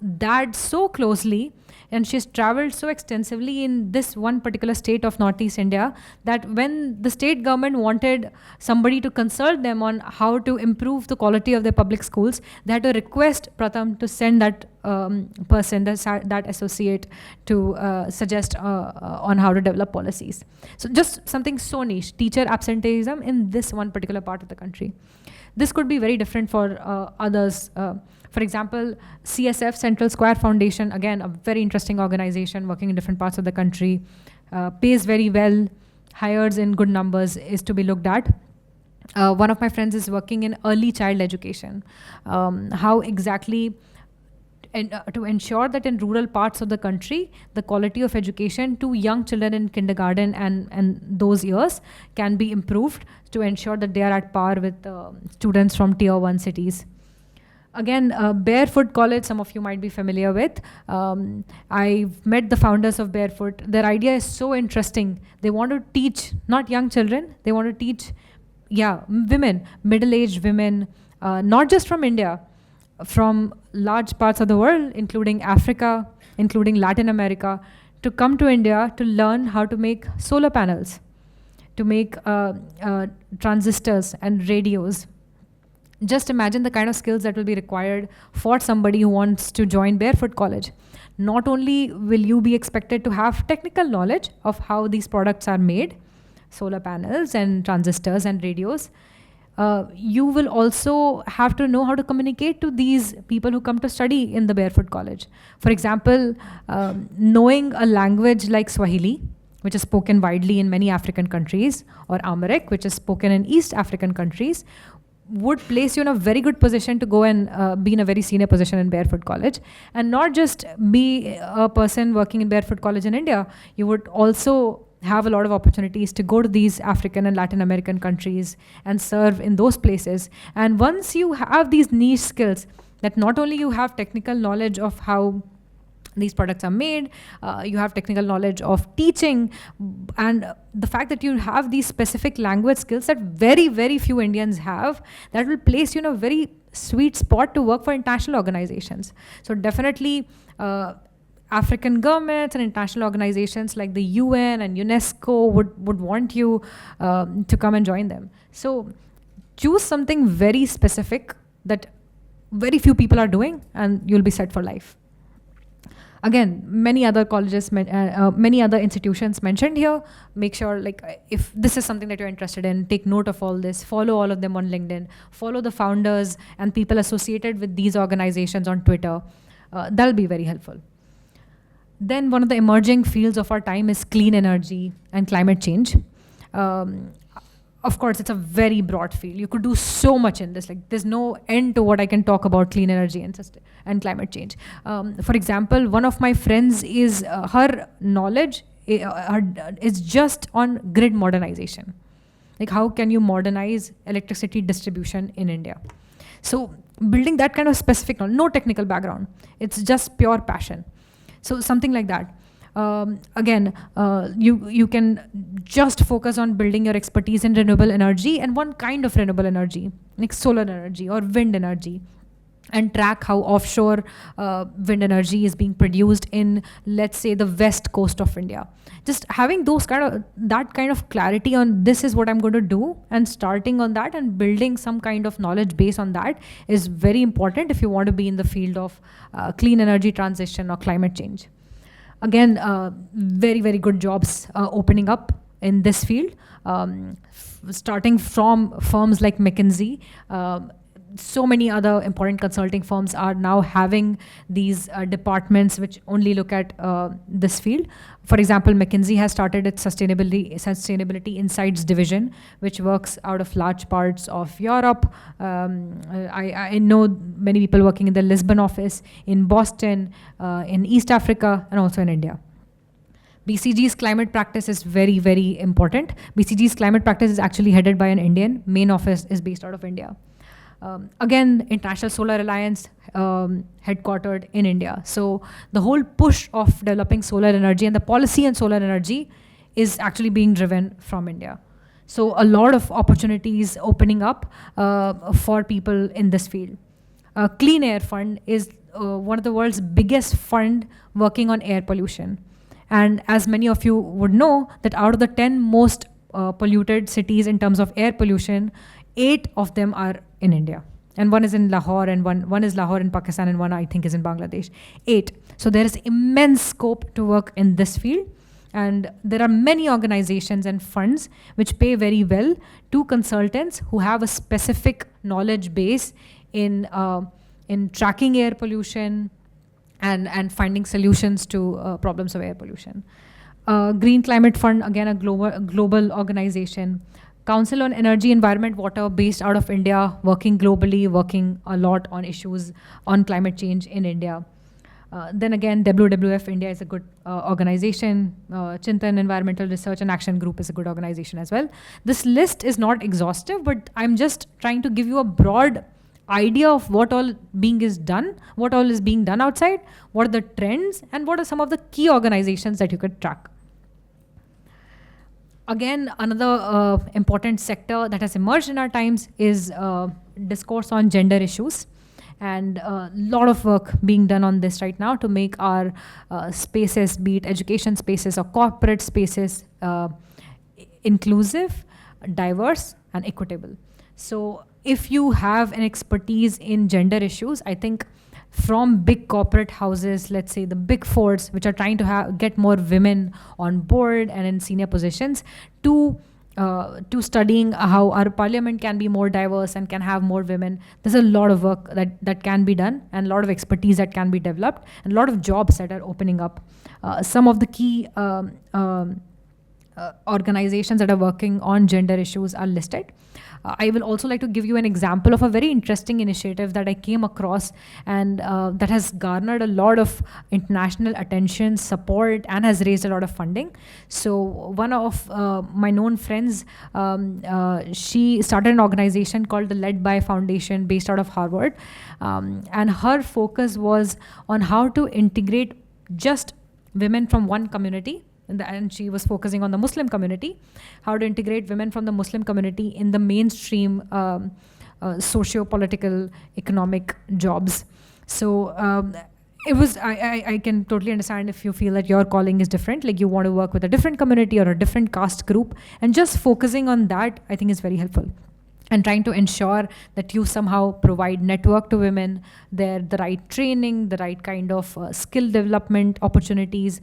that so closely, and she's traveled so extensively in this one particular state of Northeast India that when the state government wanted somebody to consult them on how to improve the quality of their public schools, they had to request Pratham to send that person, that associate, to suggest on how to develop policies. So just something so niche, teacher absenteeism in this one particular part of the country. This could be very different for others. For example, CSF, Central Square Foundation, again, a very interesting organization working in different parts of the country, pays very well, hires in good numbers, is to be looked at. One of my friends is working in early child education. How exactly, to ensure that in rural parts of the country, the quality of education to young children in kindergarten and those years can be improved to ensure that they are at par with students from tier 1 cities. Again, Barefoot College, some of you might be familiar with. I've met the founders of Barefoot. Their idea is so interesting. They want to teach, not young children, they want to teach, women, middle-aged women, not just from India, from large parts of the world, including Africa, including Latin America, to come to India to learn how to make solar panels, to make transistors and radios. Just imagine the kind of skills that will be required for somebody who wants to join Barefoot College. Not only will you be expected to have technical knowledge of how these products are made, solar panels and transistors and radios, you will also have to know how to communicate to these people who come to study in the Barefoot College. For example, knowing a language like Swahili, which is spoken widely in many African countries, or Amharic, which is spoken in East African countries, would place you in a very good position to go and be in a very senior position in Barefoot College. And not just be a person working in Barefoot College in India, you would also have a lot of opportunities to go to these African and Latin American countries and serve in those places. And once you have these niche skills, that not only you have technical knowledge of how these products are made, you have technical knowledge of teaching, and the fact that you have these specific language skills that very, very few Indians have, that will place you in a very sweet spot to work for international organizations. So definitely African governments and international organizations like the UN and UNESCO would want you to come and join them. So choose something very specific that very few people are doing, and you'll be set for life. Again, many other colleges, many other institutions mentioned here. Make sure, if this is something that you're interested in, take note of all this, follow all of them on LinkedIn, follow the founders and people associated with these organizations on Twitter. That'll be very helpful. Then one of the emerging fields of our time is clean energy and climate change. Of course, it's a very broad field. You could do so much in this. There's no end to what I can talk about clean energy and climate change. For example, one of my friends is, her knowledge is just on grid modernization. How can you modernize electricity distribution in India? So building that kind of specific knowledge, no technical background. It's just pure passion. So something like that. Again, you can just focus on building your expertise in renewable energy and one kind of renewable energy, like solar energy or wind energy, and track how offshore wind energy is being produced in, let's say, the west coast of India. Just having that kind of clarity on this is what I'm going to do, and starting on that and building some kind of knowledge base on that is very important if you want to be in the field of clean energy transition or climate change. Again, very, very good jobs opening up in this field, starting from firms like McKinsey. So many other important consulting firms are now having these departments which only look at this field. For example, McKinsey has started its Sustainability Insights division, which works out of large parts of Europe. I know many people working in the Lisbon office, in Boston, in East Africa, and also in India. BCG's climate practice is very, very important. BCG's climate practice is actually headed by an Indian. Main office is based out of India. Again, International Solar Alliance, headquartered in India. So the whole push of developing solar energy and the policy on solar energy is actually being driven from India. So a lot of opportunities opening up for people in this field. Clean Air Fund is one of the world's biggest fund working on air pollution. And as many of you would know, that out of the 10 most polluted cities in terms of air pollution, 8 of them are in India. And one is in Lahore, and one is Lahore in Pakistan, and one I think is in Bangladesh. 8. So there is immense scope to work in this field. And there are many organizations and funds which pay very well to consultants who have a specific knowledge base in tracking air pollution and finding solutions to problems of air pollution. Green Climate Fund, again, a global organization. Council on Energy, Environment, Water, based out of India, working globally, working a lot on issues on climate change in India. Then again, WWF India is a good organization. Chintan Environmental Research and Action Group is a good organization as well. This list is not exhaustive, but I'm just trying to give you a broad idea of what all is being done outside, what are the trends, and what are some of the key organizations that you could track. Again, another important sector that has emerged in our times is discourse on gender issues. And a lot of work being done on this right now to make our spaces, be it education spaces or corporate spaces, inclusive, diverse, and equitable. So if you have an expertise in gender issues, I think from big corporate houses, let's say the big fours, which are trying to get more women on board and in senior positions, to studying how our parliament can be more diverse and can have more women. There's a lot of work that can be done, and a lot of expertise that can be developed, and a lot of jobs that are opening up. Some of the key organizations that are working on gender issues are listed. I will also like to give you an example of a very interesting initiative that I came across, and that has garnered a lot of international attention, support, and has raised a lot of funding. So one of my known friends, she started an organization called the Led By Foundation based out of Harvard. And her focus was on how to integrate just women from one community, and she was focusing on the Muslim community, how to integrate women from the Muslim community in the mainstream socio-political economic jobs. So it was, I can totally understand if you feel that your calling is different, like you want to work with a different community or a different caste group, and just focusing on that, I think, is very helpful. And trying to ensure that you somehow provide network to women, the right training, the right kind of skill development opportunities,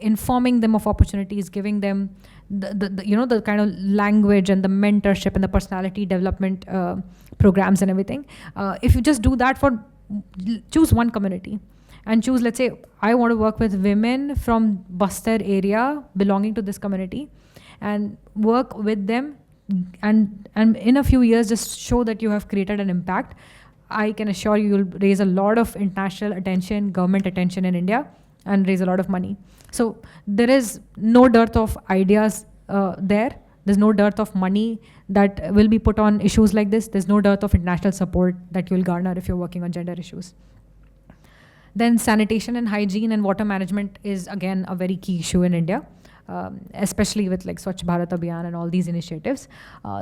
informing them of opportunities, giving them the kind of language and the mentorship and the personality development programs and everything. If you just do that choose one community and choose, let's say, I want to work with women from Bastar area belonging to this community, and work with them, and in a few years just show that you have created an impact. I can assure you, you'll raise a lot of international attention, government attention in India, and raise a lot of money. So there is no dearth of ideas there. There's no dearth of money that will be put on issues like this. There's no dearth of international support that you'll garner if you're working on gender issues. Then sanitation and hygiene and water management is again a very key issue in India. Especially with like Swachh Bharat Abhiyan and all these initiatives.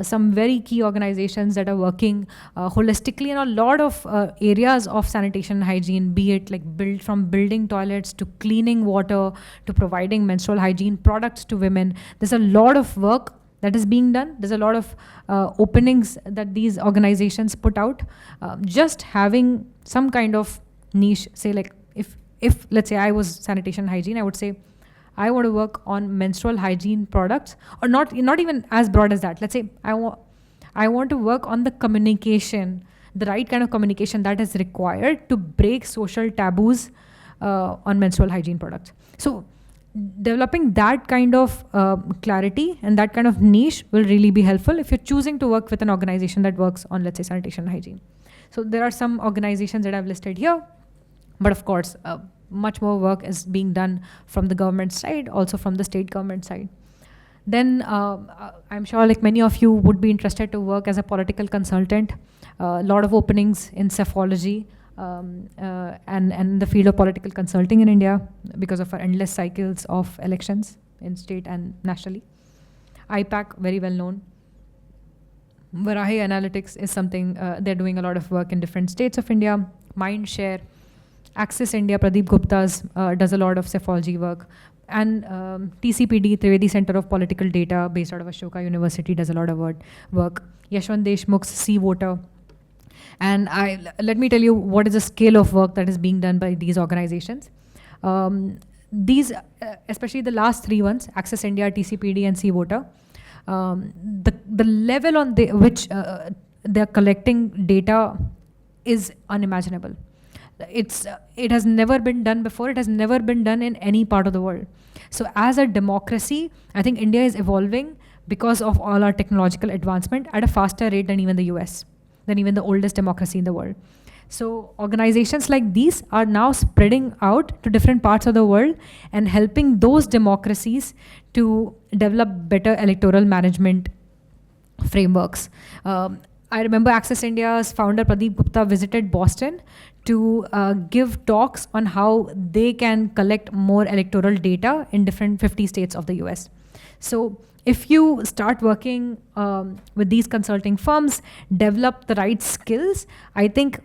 Some very key organizations that are working holistically in a lot of areas of sanitation and hygiene, be it like from building toilets to cleaning water to providing menstrual hygiene products to women. There's a lot of work that is being done. There's a lot of openings that these organizations put out. Just having some kind of niche, say like if let's say I was sanitation and hygiene, I would say, I want to work on menstrual hygiene products, or not even as broad as that. Let's say I want to work on the communication, the right kind of communication that is required to break social taboos on menstrual hygiene products. So developing that kind of clarity and that kind of niche will really be helpful if you're choosing to work with an organization that works on, let's say, sanitation and hygiene. So there are some organizations that I've listed here, but of course, much more work is being done from the government side, also from the state government side. Then I'm sure like many of you would be interested to work as a political consultant. A lot of openings in psephology and the field of political consulting in India because of our endless cycles of elections in state and nationally. IPAC, very well known. Varahi Analytics is something, they're doing a lot of work in different states of India. Mindshare, Access India, Pradeep Gupta's does a lot of psephology work. And TCPD, Trivedi Center of Political Data, based out of Ashoka University, does a lot of work. Yashwant Deshmukh's Sea Voter. And let me tell you what is the scale of work that is being done by these organizations. These, especially the last three ones, Access India, TCPD, and Sea Voter, the level on which they're collecting data is unimaginable. It has never been done before. It has never been done in any part of the world. So as a democracy, I think India is evolving because of all our technological advancement at a faster rate than even the US, than even the oldest democracy in the world. So organizations like these are now spreading out to different parts of the world and helping those democracies to develop better electoral management frameworks. I remember Access India's founder Pradeep Gupta visited Boston to give talks on how they can collect more electoral data in different 50 states of the US. So if you start working with these consulting firms, develop the right skills, I think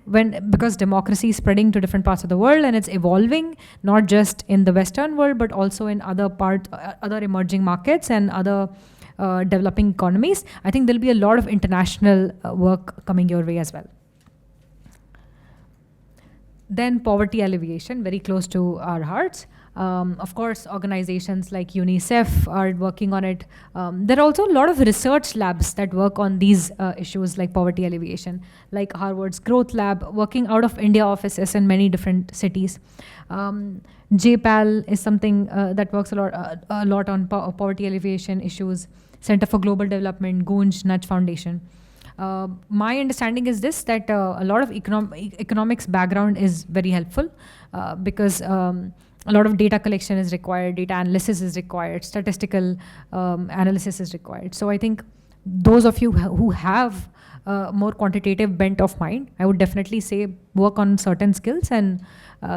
because democracy is spreading to different parts of the world and it's evolving, not just in the Western world, but also in other emerging markets and other developing economies, I think there'll be a lot of international work coming your way as well. Then poverty alleviation, very close to our hearts. Of course, organizations like UNICEF are working on it. There are also a lot of research labs that work on these issues like poverty alleviation, like Harvard's Growth Lab, working out of India offices in many different cities. JPAL is something that works a lot on poverty alleviation issues. Center for Global Development, Gunj, Nudge Foundation. My understanding is this, that a lot of economics background is very helpful because a lot of data collection is required, data analysis is required, statistical analysis is required. So I think those of you who have more quantitative bent of mind, I would definitely say work on certain skills, and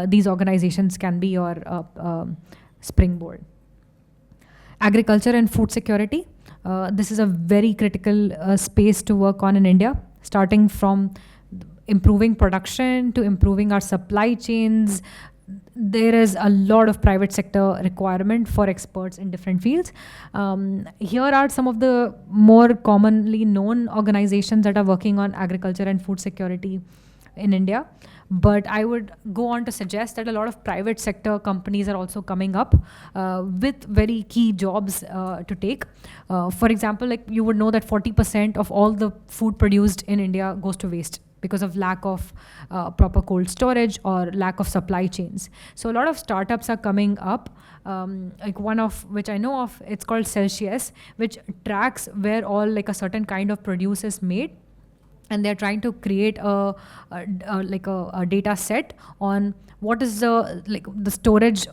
these organizations can be your springboard. Agriculture and food security. This is a very critical space to work on in India, starting from improving production to improving our supply chains. There is a lot of private sector requirement for experts in different fields. Here are some of the more commonly known organizations that are working on agriculture and food security in India. But I would go on to suggest that a lot of private sector companies are also coming up with very key jobs to take. For example, like you would know that 40% of all the food produced in India goes to waste because of lack of proper cold storage or lack of supply chains. So a lot of startups are coming up, like one of which I know of, it's called Celsius, which tracks where all like a certain kind of produce is made. And they're trying to create a data set on what is the storage,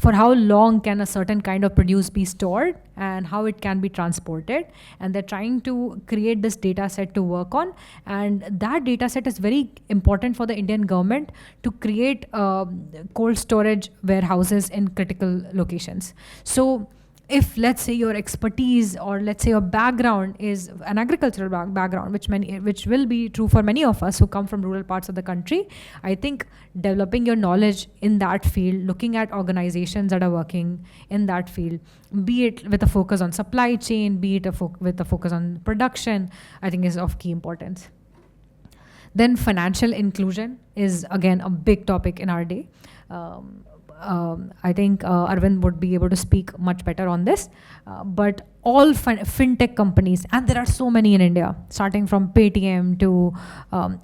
for how long can a certain kind of produce be stored and how it can be transported. And they're trying to create this data set to work on. And that data set is very important for the Indian government to create cold storage warehouses in critical locations. So if, let's say, your expertise or let's say your background is an agricultural background, which will be true for many of us who come from rural parts of the country, I think developing your knowledge in that field, looking at organizations that are working in that field, be it with a focus on supply chain, be it with a focus on production, I think is of key importance. Then financial inclusion is again a big topic in our day. I think Arvind would be able to speak much better on this, but all fintech companies, and there are so many in India, starting from Paytm to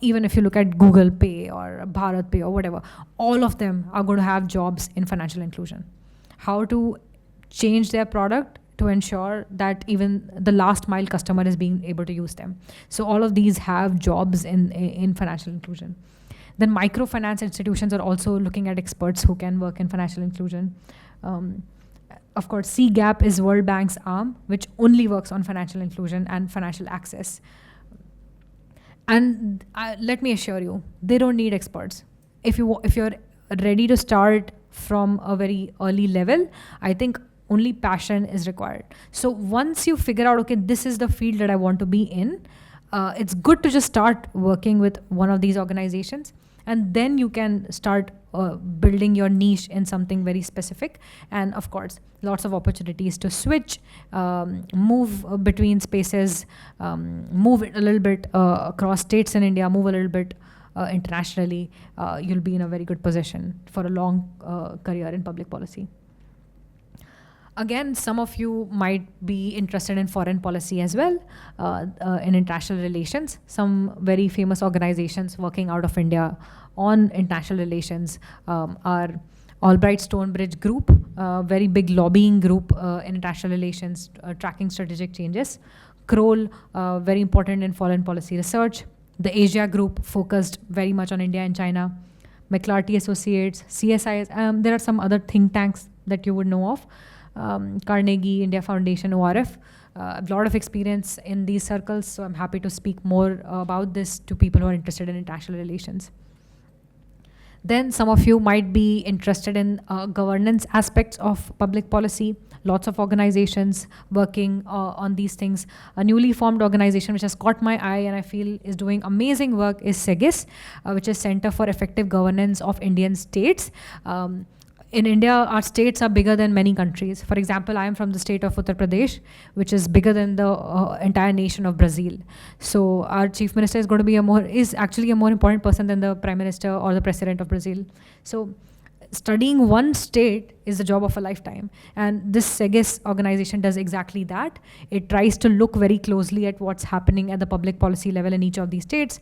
even if you look at Google Pay or Bharat Pay or whatever, all of them are going to have jobs in financial inclusion. How to change their product to ensure that even the last mile customer is being able to use them. So all of these have jobs in financial inclusion. Then microfinance institutions are also looking at experts who can work in financial inclusion. Of course, CGAP is World Bank's arm, which only works on financial inclusion and financial access. And let me assure you, they don't need experts. If you're ready to start from a very early level, I think only passion is required. So once you figure out, okay, this is the field that I want to be in, it's good to just start working with one of these organizations. And then you can start building your niche in something very specific. And of course, lots of opportunities to switch, move between spaces, move a little bit across states in India, move a little bit internationally. You'll be in a very good position for a long career in public policy. Again, some of you might be interested in foreign policy as well, in international relations. Some very famous organizations working out of India on international relations are Albright Stonebridge Group, very big lobbying group in international relations, tracking strategic changes. Kroll, very important in foreign policy research. The Asia Group focused very much on India and China. McClarty Associates, CSIS, there are some other think tanks that you would know of. Carnegie, India Foundation, ORF. A lot of experience in these circles, so I'm happy to speak more about this to people who are interested in international relations. Then some of you might be interested in governance aspects of public policy. Lots of organizations working on these things. A newly formed organization which has caught my eye and I feel is doing amazing work is SEGIS, which is Center for Effective Governance of Indian States. In India, our states are bigger than many countries. For example, I am from the state of Uttar Pradesh, which is bigger than the entire nation of Brazil. So our chief minister is actually a more important person than the prime minister or the president of Brazil. So studying one state is the job of a lifetime. And this SEGIS organization does exactly that. It tries to look very closely at what's happening at the public policy level in each of these states,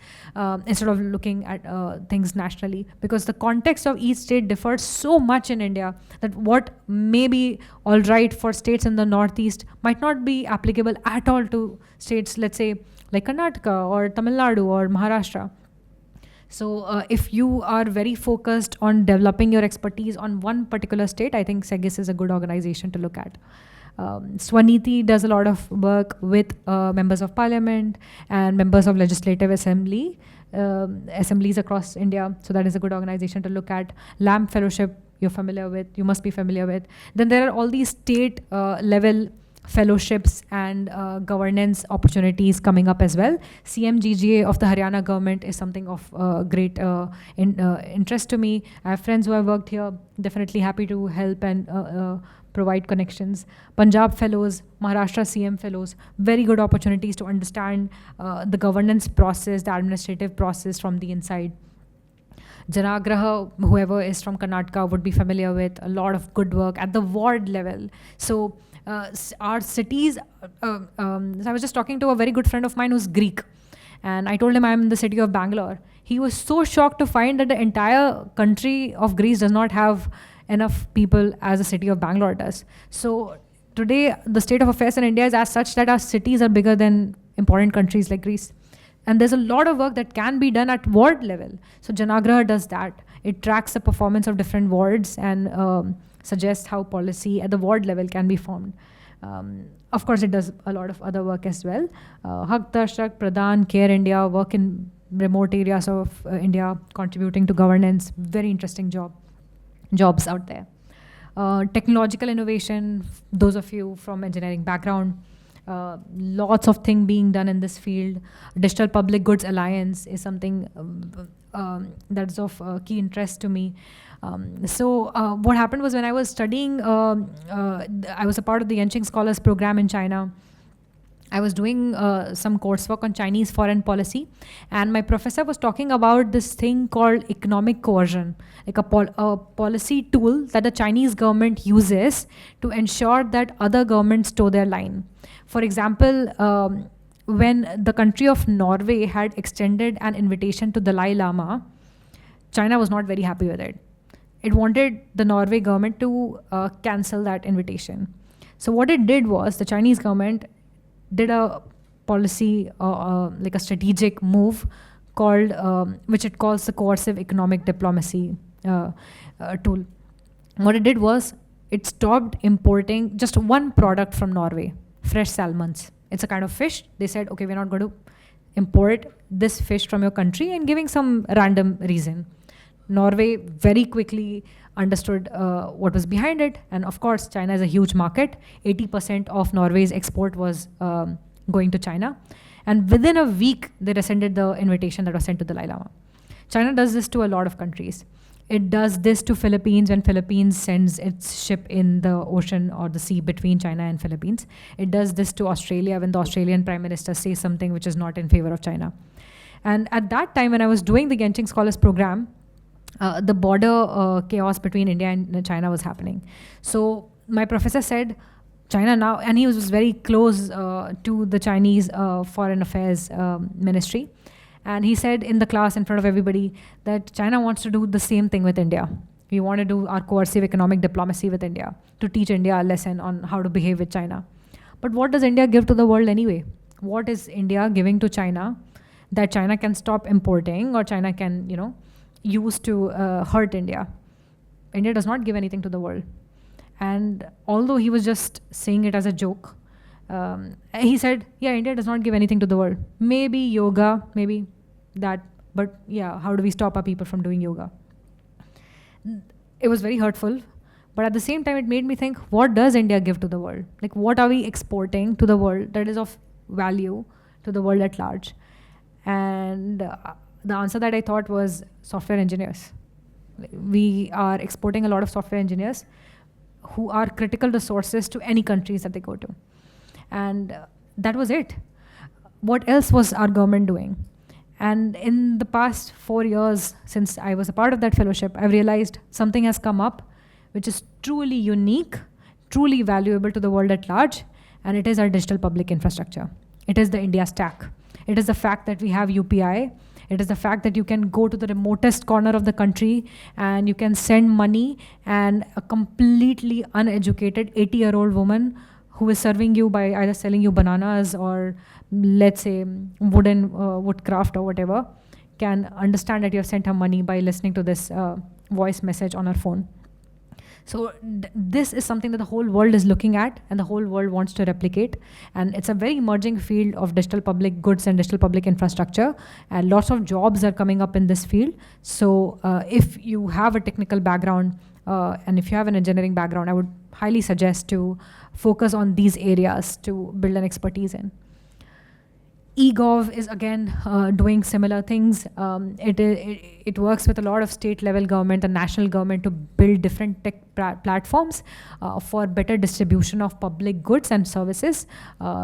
instead of looking at things nationally. Because the context of each state differs so much in India that what may be all right for states in the Northeast might not be applicable at all to states, let's say, like Karnataka or Tamil Nadu or Maharashtra. So if you are very focused on developing your expertise on one particular state, I think SEGIS is a good organization to look at. Swaniti does a lot of work with members of parliament and members of legislative assemblies across India. So that is a good organization to look at. LAMP Fellowship, you must be familiar with. Then there are all these state level fellowships and governance opportunities coming up as well. CMGGA of the Haryana government is something of great interest to me. I have friends who have worked here, definitely happy to help and provide connections. Punjab Fellows, Maharashtra CM Fellows, very good opportunities to understand the governance process, the administrative process from the inside. Janagraha, whoever is from Karnataka would be familiar with a lot of good work at the ward level. So our cities, I was just talking to a very good friend of mine who's Greek, and I told him I'm in the city of Bangalore. He was so shocked to find that the entire country of Greece does not have enough people as the city of Bangalore does. So today, the state of affairs in India is as such that our cities are bigger than important countries like Greece. And there's a lot of work that can be done at ward level. So Janagraha does that. It tracks the performance of different wards and suggest how policy at the ward level can be formed. Of course, it does a lot of other work as well. Haq Darshak, Pradhan, Care India, work in remote areas of India, contributing to governance. Very interesting jobs out there. Technological innovation, those of you from engineering background, lots of things being done in this field. Digital Public Goods Alliance is something that's of key interest to me. So what happened was, when I was studying, I was a part of the Yenching Scholars Program in China. I was doing some coursework on Chinese foreign policy, and my professor was talking about this thing called economic coercion, like a policy tool that the Chinese government uses to ensure that other governments toe their line. For example, when the country of Norway had extended an invitation to Dalai Lama, China was not very happy with it. It wanted the Norway government to cancel that invitation. So what it did was, the Chinese government did a policy, like a strategic move called, which it calls the coercive economic diplomacy tool. What it did was, it stopped importing just one product from Norway, fresh salmons. It's a kind of fish. They said, okay, we're not going to import this fish from your country, and giving some random reason. Norway very quickly understood what was behind it, and of course, China is a huge market. 80% of Norway's export was going to China, and within a week, they rescinded the invitation that was sent to the Dalai Lama. China does this to a lot of countries. It does this to Philippines when Philippines sends its ship in the ocean or the sea between China and Philippines. It does this to Australia when the Australian Prime Minister says something which is not in favor of China. And at that time, when I was doing the Yenching Scholars Program, the border chaos between India and China was happening. So my professor said, China now, and he was very close to the Chinese Foreign Affairs Ministry. And he said in the class in front of everybody that China wants to do the same thing with India. We want to do our coercive economic diplomacy with India, to teach India a lesson on how to behave with China. But what does India give to the world anyway? What is India giving to China that China can stop importing, or China can, use to hurt India? India does not give anything to the world. And although he was just saying it as a joke, he said, yeah, India does not give anything to the world. Maybe yoga, maybe that, but yeah, how do we stop our people from doing yoga? It was very hurtful, but at the same time, it made me think, what does India give to the world? Like, what are we exporting to the world that is of value to the world at large? And the answer that I thought was software engineers. We are exporting a lot of software engineers who are critical resources to any countries that they go to. And that was it. What else was our government doing? And in the past 4 years, since I was a part of that fellowship, I've realized something has come up which is truly unique, truly valuable to the world at large, and it is our digital public infrastructure. It is the India stack. It is the fact that we have UPI. It is the fact that you can go to the remotest corner of the country and you can send money, and a completely uneducated 80-year-old woman who is serving you by either selling you bananas or, let's say, woodcraft or whatever, can understand that you have sent her money by listening to this voice message on her phone. So this is something that the whole world is looking at and the whole world wants to replicate. And it's a very emerging field of digital public goods and digital public infrastructure. And lots of jobs are coming up in this field. So if you have a technical background and if you have an engineering background, I would highly suggest to focus on these areas to build an expertise in. eGov is again doing similar things. It works with a lot of state level government and national government to build different tech platforms for better distribution of public goods and services,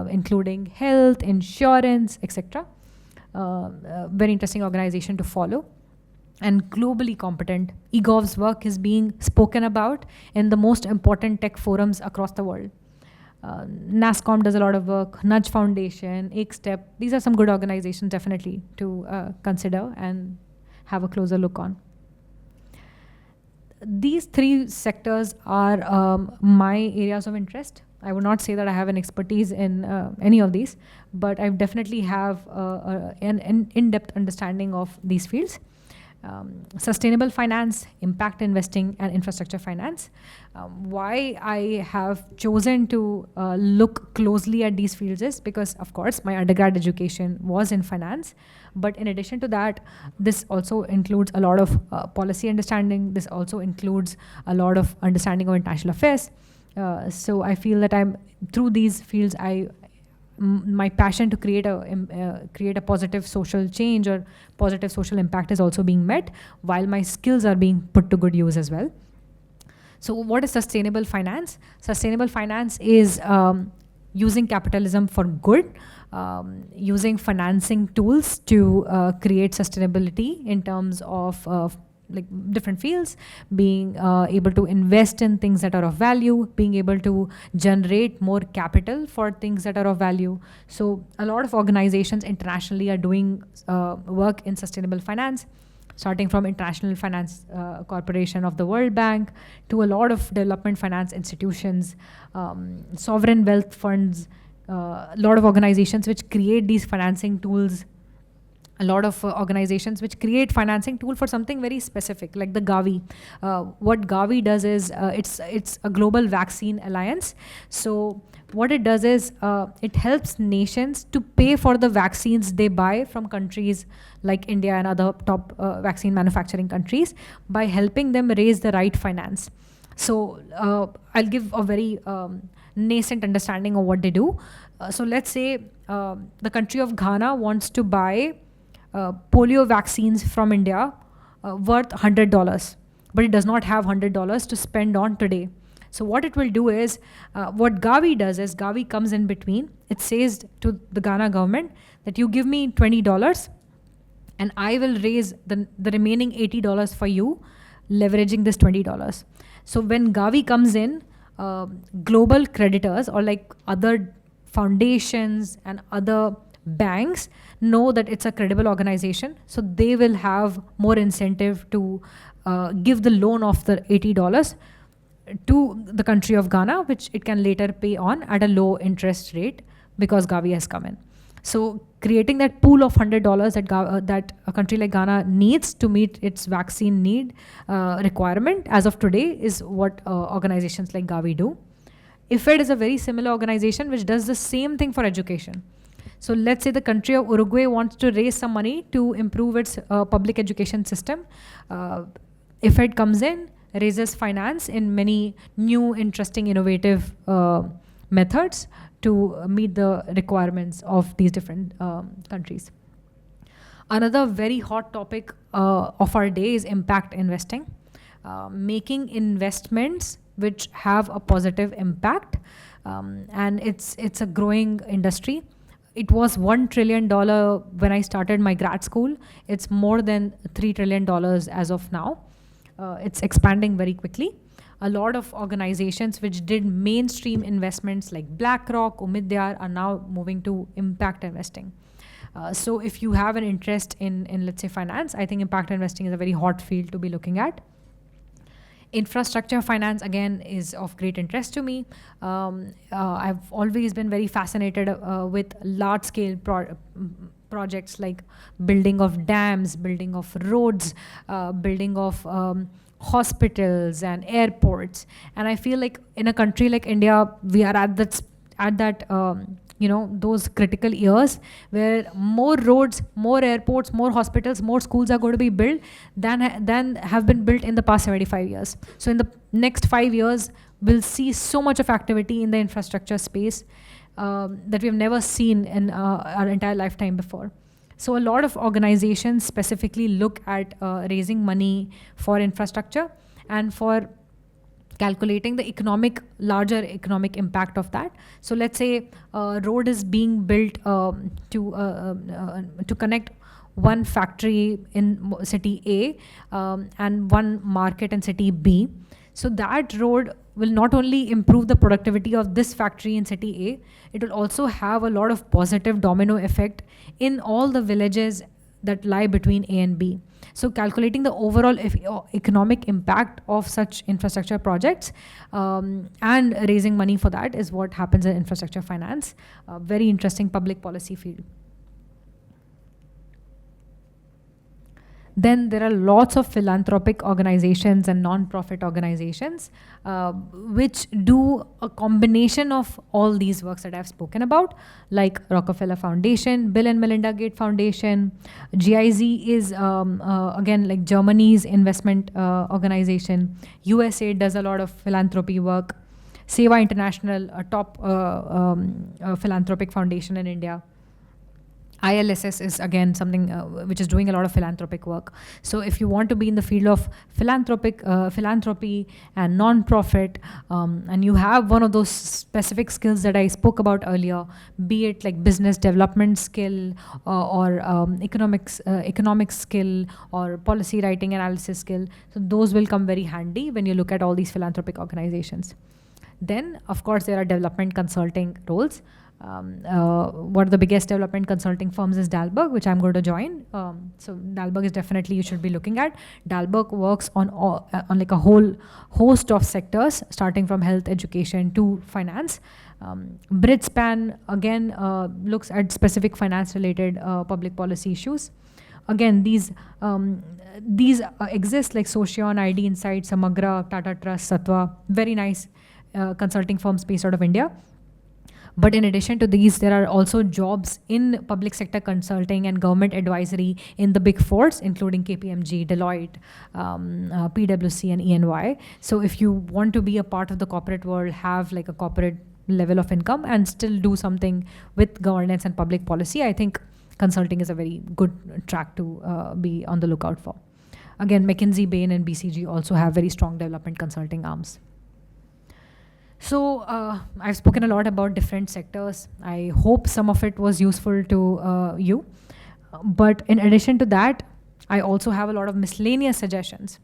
including health, insurance, etc. Very interesting organization to follow. And globally competent. eGov's work is being spoken about in the most important tech forums across the world. NASCOM does a lot of work, Nudge Foundation, EkStep. These are some good organizations definitely to consider and have a closer look on. These three sectors are my areas of interest. I would not say that I have an expertise in any of these, but I definitely have an in-depth understanding of these fields. Sustainable finance, impact investing, and infrastructure finance. Why I have chosen to look closely at these fields is because, of course, my undergrad education was in finance. But in addition to that, this also includes a lot of policy understanding. This also includes a lot of understanding of international affairs. So I feel that through these fields, my passion to create a positive social change or positive social impact is also being met, while my skills are being put to good use as well. So what is sustainable finance? Sustainable finance is using capitalism for good, using financing tools to create sustainability in terms of like different fields, being able to invest in things that are of value, being able to generate more capital for things that are of value. So a lot of organizations internationally are doing work in sustainable finance, starting from International Finance Corporation of the World Bank to a lot of development finance institutions, sovereign wealth funds, a lot of organizations which create these financing tools, a lot of organizations which create financing tool for something very specific, like the Gavi. What Gavi does is, it's a global vaccine alliance. So what it does is, it helps nations to pay for the vaccines they buy from countries like India and other top vaccine manufacturing countries by helping them raise the right finance. So I'll give a very nascent understanding of what they do. So let's say the country of Ghana wants to buy polio vaccines from India worth $100, but it does not have $100 to spend on today. So what it will do is, what Gavi does is, Gavi comes in between. It says to the Ghana government that you give me $20 and I will raise the remaining $80 for you, leveraging this $20. So when Gavi comes in, global creditors or like other foundations and other banks know that it's a credible organization, so they will have more incentive to give the loan of the $80 to the country of Ghana, which it can later pay on at a low interest rate because Gavi has come in. So creating that pool of $100 that a country like Ghana needs to meet its vaccine need requirement as of today is what organizations like Gavi do. IFED is a very similar organization which does the same thing for education. So let's say the country of Uruguay wants to raise some money to improve its public education system. IFED comes in, raises finance in many new, interesting, innovative methods to meet the requirements of these different countries. Another very hot topic of our day is impact investing. Making investments which have a positive impact, and it's a growing industry. It was $1 trillion when I started my grad school. It's more than $3 trillion as of now. It's expanding very quickly. A lot of organizations which did mainstream investments like BlackRock, Umidyar are now moving to impact investing. So if you have an interest in let's say finance, I think impact investing is a very hot field to be looking at. Infrastructure finance, again, is of great interest to me. I've always been very fascinated with large-scale projects like building of dams, building of roads, building of hospitals and airports. And I feel like in a country like India, we are at that those critical years where more roads, more airports, more hospitals, more schools are going to be built than have been built in the past 75 years. So in the next 5 years, we'll see so much of activity in the infrastructure space that we've never seen in our entire lifetime before. So a lot of organizations specifically look at raising money for infrastructure and for calculating the larger economic impact of that. So let's say a road is being built to connect one factory in city A and one market in city B. So that road will not only improve the productivity of this factory in city A, it will also have a lot of positive domino effect in all the villages that lie between A and B. So calculating the overall economic impact of such infrastructure projects and raising money for that is what happens in infrastructure finance. A very interesting public policy field. Then there are lots of philanthropic organizations and non-profit organizations which do a combination of all these works that I've spoken about, like Rockefeller Foundation, Bill and Melinda Gates Foundation. GIZ is again like Germany's investment organization. USA does a lot of philanthropy work. Seva International, a top philanthropic foundation in India. ILSS is again something which is doing a lot of philanthropic work. So if you want to be in the field of philanthropy and non-profit, and you have one of those specific skills that I spoke about earlier, be it like business development skill or economics skill or policy writing analysis skill, so those will come very handy when you look at all these philanthropic organizations. Then, of course, there are development consulting roles. One of the biggest development consulting firms is Dalberg, which I'm going to join. So Dalberg is definitely you should be looking at. Dalberg works on like a whole host of sectors, starting from health, education to finance. Britspan again looks at specific finance-related public policy issues. Again, these exist like Socion, ID Insight, Samagra, Tata Trust, Satwa, very nice consulting firms based out of India. But in addition to these, there are also jobs in public sector consulting and government advisory in the big fours, including KPMG, Deloitte, PwC, and EY. So if you want to be a part of the corporate world, have like a corporate level of income and still do something with governance and public policy, I think consulting is a very good track to be on the lookout for. Again, McKinsey, Bain, and BCG also have very strong development consulting arms. So I've spoken a lot about different sectors. I hope some of it was useful to you. But in addition to that, I also have a lot of miscellaneous suggestions.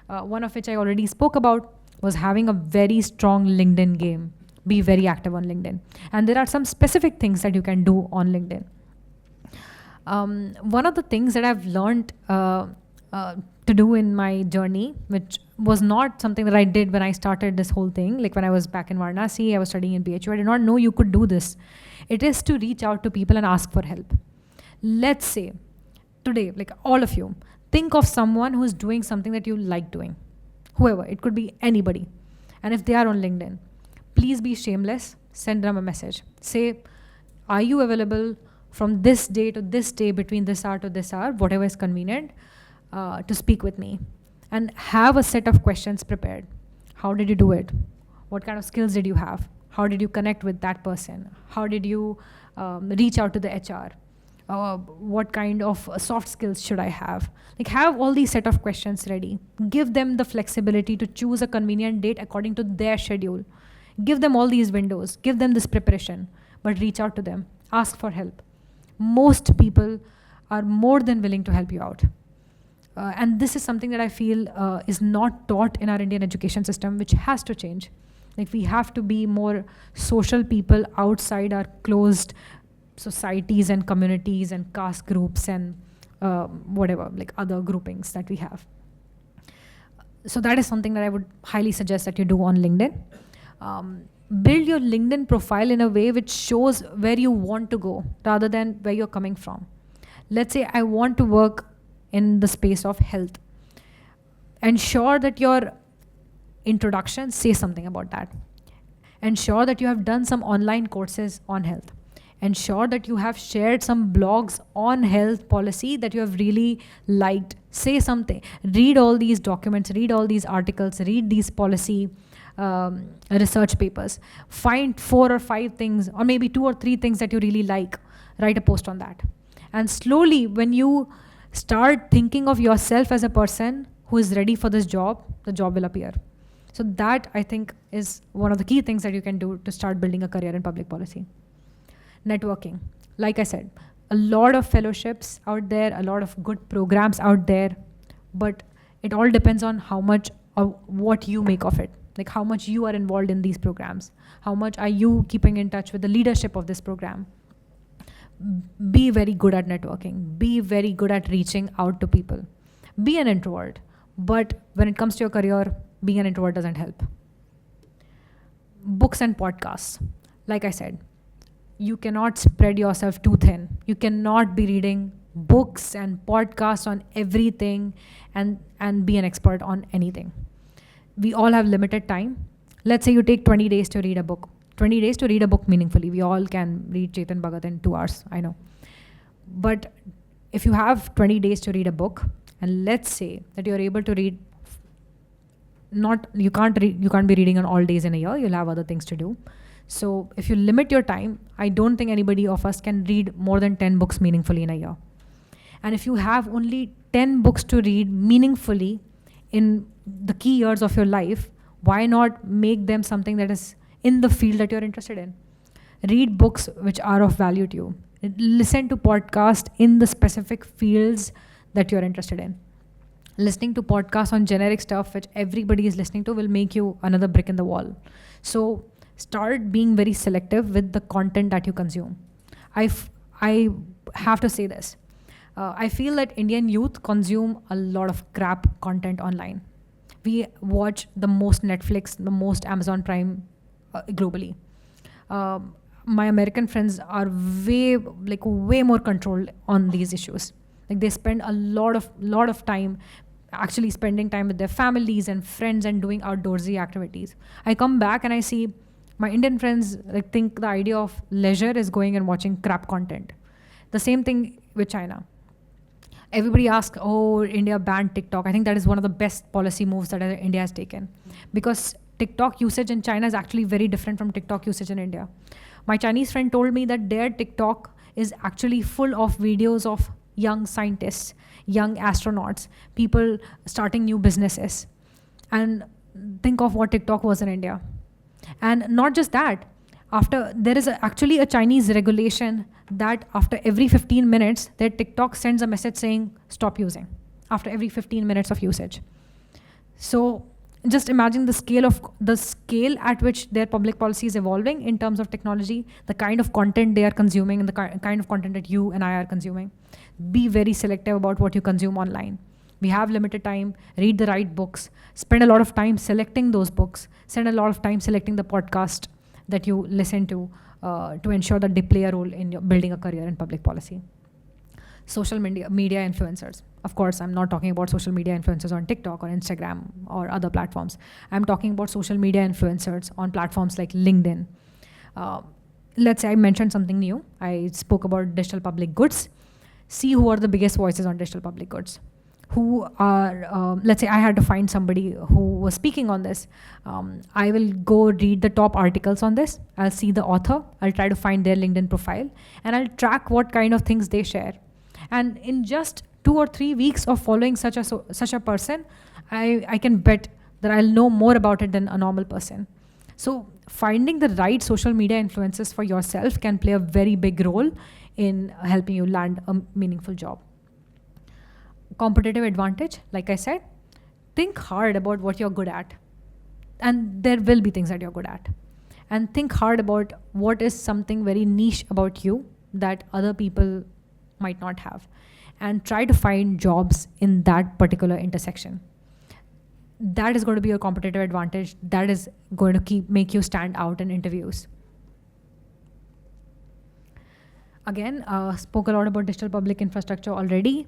One of which I already spoke about was having a very strong LinkedIn game. Be very active on LinkedIn. And there are some specific things that you can do on LinkedIn. One of the things that I've learned to do in my journey, which was not something that I did when I started this whole thing. Like when I was back in Varanasi, I was studying in BHU, I did not know you could do this. It is to reach out to people and ask for help. Let's say today, like all of you, think of someone who's doing something that you like doing. Whoever, it could be anybody. And if they are on LinkedIn, please be shameless, send them a message. Say, are you available from this day to this day, between this hour to this hour, whatever is convenient, to speak with me, and have a set of questions prepared. How did you do it? What kind of skills did you have? How did you connect with that person? How did you reach out to the HR? What kind of soft skills should I have? Like have all these set of questions ready. Give them the flexibility to choose a convenient date according to their schedule. Give them all these windows. Give them this preparation, but reach out to them. Ask for help. Most people are more than willing to help you out. And this is something that I feel is not taught in our Indian education system, which has to change. Like we have to be more social people outside our closed societies and communities and caste groups and whatever, like other groupings that we have. So that is something that I would highly suggest that you do on LinkedIn. Build your LinkedIn profile in a way which shows where you want to go rather than where you're coming from. Let's say I want to work in the space of health. Ensure that your introduction says something about that. Ensure that you have done some online courses on health. Ensure that you have shared some blogs on health policy that you have really liked. Say something. Read all these documents, read all these articles, read these policy research papers. Find 4 or 5 things, or maybe 2 or 3 things that you really like. Write a post on that. And slowly, when you start thinking of yourself as a person who is ready for this job, the job will appear. So that, I think, is one of the key things that you can do to start building a career in public policy. Networking. Like I said, a lot of fellowships out there, a lot of good programs out there, but it all depends on how much or what you make of it. Like how much you are involved in these programs. How much are you keeping in touch with the leadership of this program? Be very good at networking. Be very good at reaching out to people. Be an introvert. But when it comes to your career, being an introvert doesn't help. Books and podcasts. Like I said, you cannot spread yourself too thin. You cannot be reading books and podcasts on everything and be an expert on anything. We all have limited time. Let's say you take 20 days to read a book. 20 days to read a book meaningfully. We all can read Chetan Bhagat in 2 hours, I know. But if you have 20 days to read a book, and let's say that you're able to read, you can't be reading on all days in a year, you'll have other things to do. So if you limit your time, I don't think anybody of us can read more than 10 books meaningfully in a year. And if you have only 10 books to read meaningfully in the key years of your life, why not make them something that is in the field that you're interested in? Read books which are of value to you. Listen to podcasts in the specific fields that you're interested in. Listening to podcasts on generic stuff which everybody is listening to will make you another brick in the wall. So start being very selective with the content that you consume. I have to say this. I feel that Indian youth consume a lot of crap content online. We watch the most Netflix, the most Amazon Prime globally. My American friends are way more controlled on these issues. Like they spend a lot of time actually spending time with their families and friends and doing outdoorsy activities. I come back and I see my Indian friends think the idea of leisure is going and watching crap content. The same thing with China. Everybody asks, oh, India banned TikTok. I think that is one of the best policy moves that India has taken, because TikTok usage in China is actually very different from TikTok usage in India. My Chinese friend told me that their TikTok is actually full of videos of young scientists, young astronauts, people starting new businesses. And think of what TikTok was in India. And not just that, there is actually a Chinese regulation that after every 15 minutes, their TikTok sends a message saying, stop using, after every 15 minutes of usage. So just imagine the scale at which their public policy is evolving in terms of technology, the kind of content they are consuming, and the kind of content that you and I are consuming. Be very selective about what you consume online. We have limited time. Read the right books. Spend a lot of time selecting those books. Spend a lot of time selecting the podcast that you listen to ensure that they play a role in building a career in public policy. Social media influencers. Of course, I'm not talking about social media influencers on TikTok or Instagram or other platforms. I'm talking about social media influencers on platforms like LinkedIn. Let's say I mentioned something new. I spoke about digital public goods. See who are the biggest voices on digital public goods. Who are, let's say I had to find somebody who was speaking on this. I will go read the top articles on this. I'll see the author. I'll try to find their LinkedIn profile. And I'll track what kind of things they share. And in just 2 or 3 weeks of following such a person, I can bet that I'll know more about it than a normal person. So finding the right social media influences for yourself can play a very big role in helping you land a meaningful job. Competitive advantage, like I said, think hard about what you're good at. And there will be things that you're good at. And think hard about what is something very niche about you that other people might not have. And try to find jobs in that particular intersection. That is going to be your competitive advantage. That is going to make you stand out in interviews. Again, spoke a lot about digital public infrastructure already.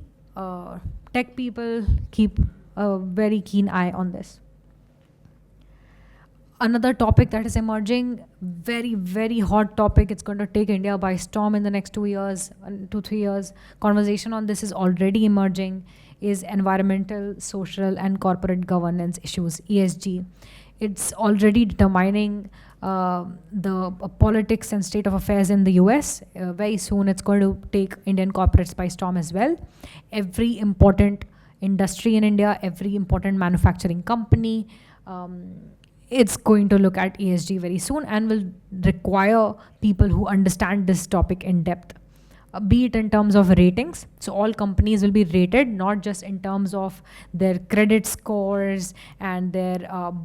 Tech people, keep a very keen eye on this. Another topic that is emerging, very, very hot topic. It's going to take India by storm in the next 2 years, 2-3 years. Conversation on this is already emerging, is environmental, social, and corporate governance issues, ESG. It's already determining the politics and state of affairs in the US. Very soon it's going to take Indian corporates by storm as well. Every important industry in India, every important manufacturing company, it's going to look at ESG very soon and will require people who understand this topic in depth. Be it in terms of ratings. So all companies will be rated, not just in terms of their credit scores and their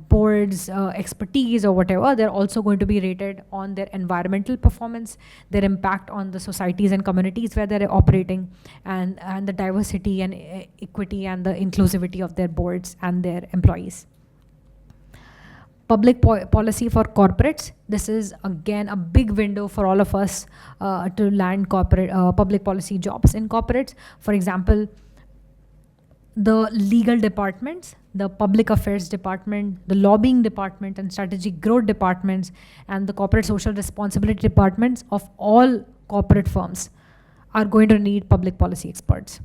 board's expertise or whatever. They're also going to be rated on their environmental performance, their impact on the societies and communities where they're operating, and the diversity and equity and the inclusivity of their boards and their employees. Policy for corporates. This is again a big window for all of us to land public policy jobs in corporates. For example, the legal departments, the public affairs department, the lobbying department and strategic growth departments, and the corporate social responsibility departments of all corporate firms are going to need public policy experts.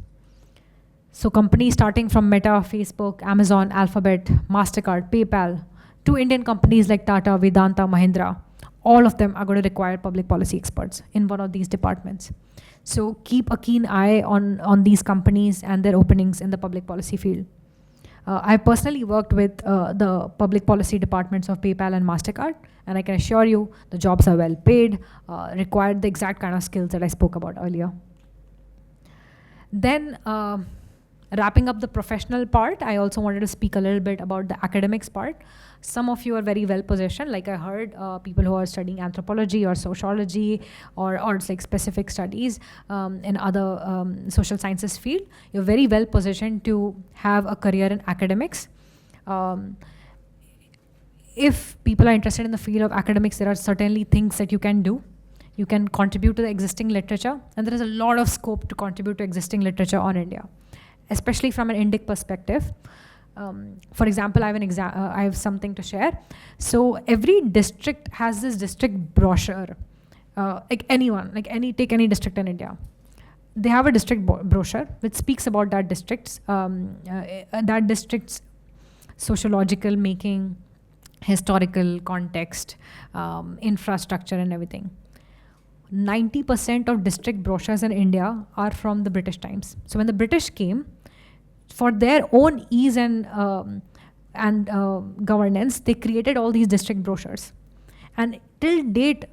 So companies starting from Meta, Facebook, Amazon, Alphabet, MasterCard, PayPal, to Indian companies like Tata, Vedanta, Mahindra, all of them are going to require public policy experts in one of these departments. So keep a keen eye on these companies and their openings in the public policy field. I personally worked with the public policy departments of PayPal and MasterCard, and I can assure you the jobs are well paid, required the exact kind of skills that I spoke about earlier. Then wrapping up the professional part, I also wanted to speak a little bit about the academics part. Some of you are very well positioned, like I heard people who are studying anthropology or sociology or like specific studies in other social sciences field. You're very well positioned to have a career in academics. If people are interested in the field of academics, there are certainly things that you can do. You can contribute to the existing literature, and there is a lot of scope to contribute to existing literature on India, especially from an Indic perspective. For example, I have something to share. So every district has this district brochure. Take any district in India. They have a district brochure which speaks about that district's sociological making, historical context, infrastructure and everything. 90% of district brochures in India are from the British times. So when the British came, for their own ease and governance, they created all these district brochures. And till date,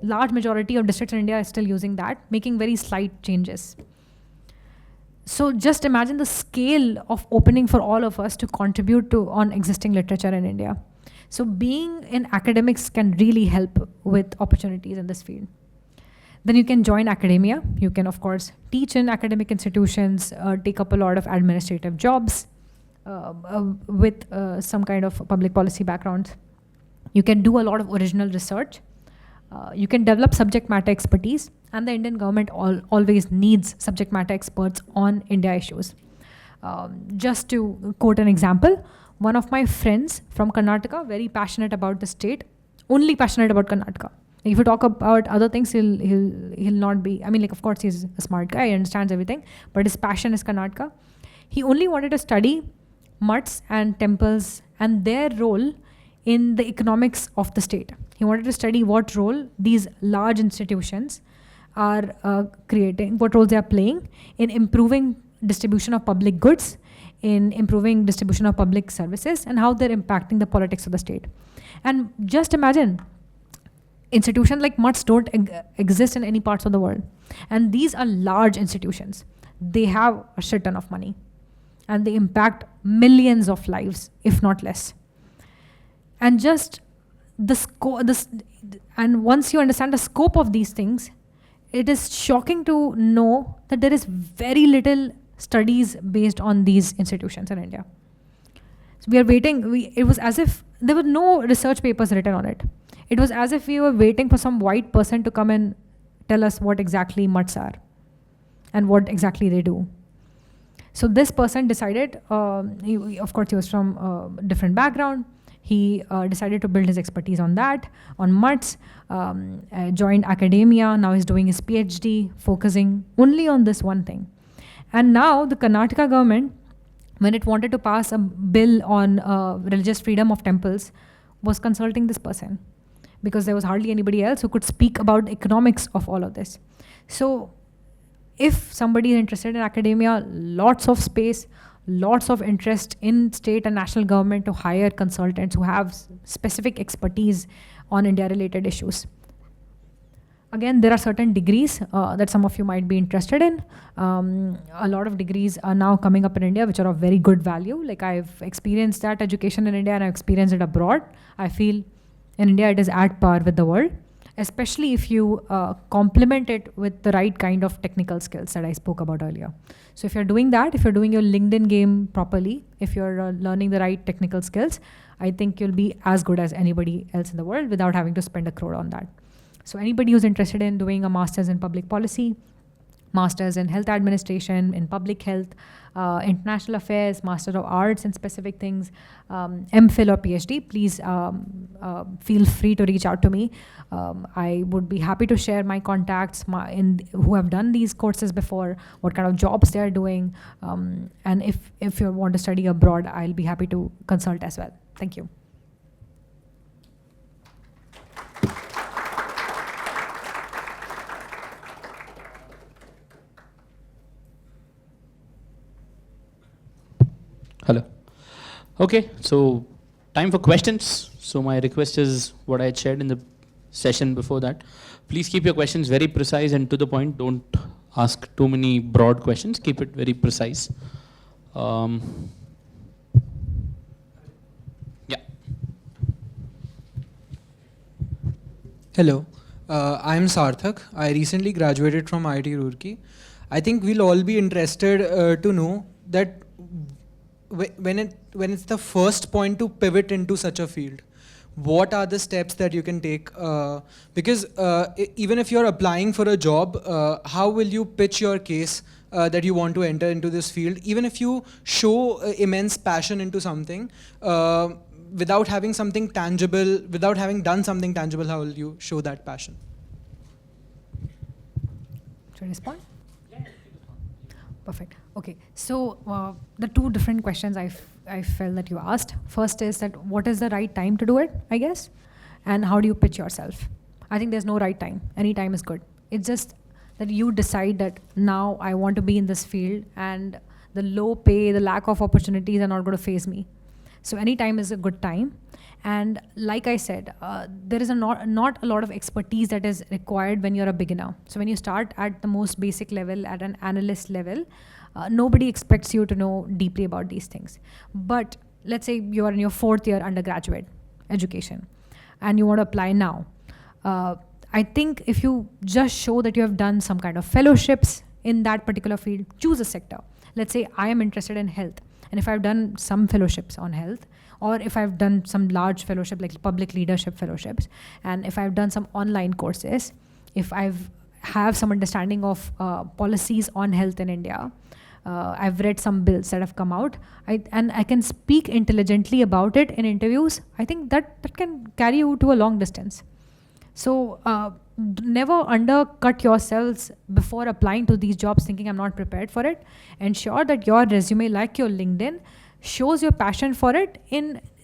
large majority of districts in India are still using that, making very slight changes. So just imagine the scale of opening for all of us to contribute on existing literature in India. So being in academics can really help with opportunities in this field. Then you can join academia. You can, of course, teach in academic institutions, take up a lot of administrative jobs with some kind of public policy background. You can do a lot of original research. You can develop subject matter expertise, and the Indian government always needs subject matter experts on India issues. Just to quote an example, one of my friends from Karnataka, very passionate about the state, only passionate about Karnataka. If you talk about other things, he'll not be, of course he's a smart guy, he understands everything, but his passion is Karnataka. He only wanted to study mutts and temples and their role in the economics of the state. He wanted to study what role these large institutions are creating, what roles they are playing in improving distribution of public goods, in improving distribution of public services, and how they're impacting the politics of the state. And just imagine, institutions like mutts don't exist in any parts of the world. And these are large institutions. They have a shit ton of money. And they impact millions of lives, if not less. And just and once you understand the scope of these things, it is shocking to know that there is very little studies based on these institutions in India. So we are waiting, it was as if there were no research papers written on it. It was as if we were waiting for some white person to come and tell us what exactly mutts are and what exactly they do. So this person decided, of course he was from a different background, he decided to build his expertise on that, on mutts, joined academia, now he's doing his PhD, focusing only on this one thing. And now the Karnataka government, when it wanted to pass a bill on religious freedom of temples, was consulting this person, because there was hardly anybody else who could speak about the economics of all of this. So if somebody is interested in academia, lots of space, lots of interest in state and national government to hire consultants who have specific expertise on India-related issues. Again, there are certain degrees that some of you might be interested in. A lot of degrees are now coming up in India which are of very good value. Like I've experienced that education in India and I've experienced it abroad. I feel in India it is at par with the world. especially if you complement it with the right kind of technical skills that I spoke about earlier. So if you're doing that, if you're doing your LinkedIn game properly, if you're learning the right technical skills, I think you'll be as good as anybody else in the world without having to spend a crore on that. So anybody who's interested in doing a master's in public policy, master's in health administration, in public health, international affairs, master of arts in specific things, MPhil or PhD, please feel free to reach out to me. I would be happy to share my contacts who have done these courses before, what kind of jobs they're doing, and if you want to study abroad, I'll be happy to consult as well. Thank you. Hello. Okay, so time for questions. So my request is what I had shared in the session before that. Please keep your questions very precise and to the point. Don't ask too many broad questions. Keep it very precise. Yeah. Hello, I'm Sarthak. I recently graduated from IIT Roorkee. I think we'll all be interested to know that when it's the first point to pivot into such a field, what are the steps that you can take? Because even if you're applying for a job, how will you pitch your case that you want to enter into this field? Even if you show immense passion into something, without having something tangible, without having done something tangible, how will you show that passion? Should I respond? Perfect. Okay, so the two different questions I felt that you asked. First is that what is the right time to do it, I guess, and how do you pitch yourself? I think there's no right time. Any time is good. It's just that you decide that now I want to be in this field and the low pay, the lack of opportunities are not going to faze me. So any time is a good time. And like I said, there is not a lot of expertise that is required when you're a beginner. So when you start at the most basic level, at an analyst level, nobody expects you to know deeply about these things. But let's say you are in your 4th year undergraduate education and you want to apply now. I think if you just show that you have done some kind of fellowships in that particular field, choose a sector. Let's say I am interested in health. And if I've done some fellowships on health, or if I've done some large fellowship like public leadership fellowships, and if I've done some online courses, if have some understanding of policies on health in India, I've read some bills that have come out, and I can speak intelligently about it in interviews, I think that can carry you to a long distance. So never undercut yourselves before applying to these jobs thinking I'm not prepared for it. Ensure that your resume, like your LinkedIn, shows your passion for it.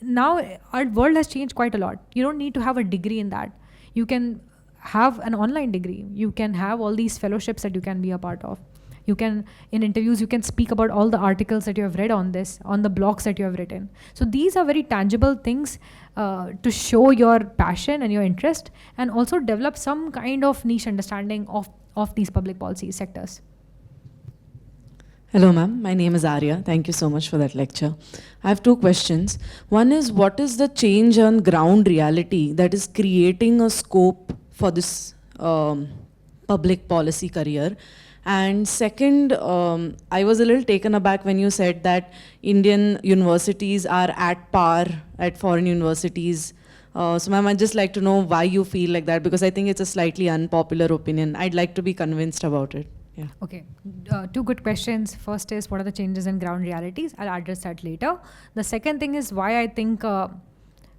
Now our world has changed quite a lot. You don't need to have a degree in that. You can have an online degree. You can have all these fellowships that you can be a part of. You can, in interviews, you can speak about all the articles that you have read on this, on the blogs that you have written. So these are very tangible things to show your passion and your interest, and also develop some kind of niche understanding of these public policy sectors. Hello ma'am, my name is Arya. Thank you so much for that lecture. I have 2 questions. One is, what is the change on ground reality that is creating a scope for this public policy career? And second, I was a little taken aback when you said that Indian universities are at par at foreign universities. So ma'am, I'd just like to know why you feel like that, because I think it's a slightly unpopular opinion. I'd like to be convinced about it. Yeah. Okay, 2 good questions. First is, what are the changes in ground realities? I'll address that later. The second thing is why I think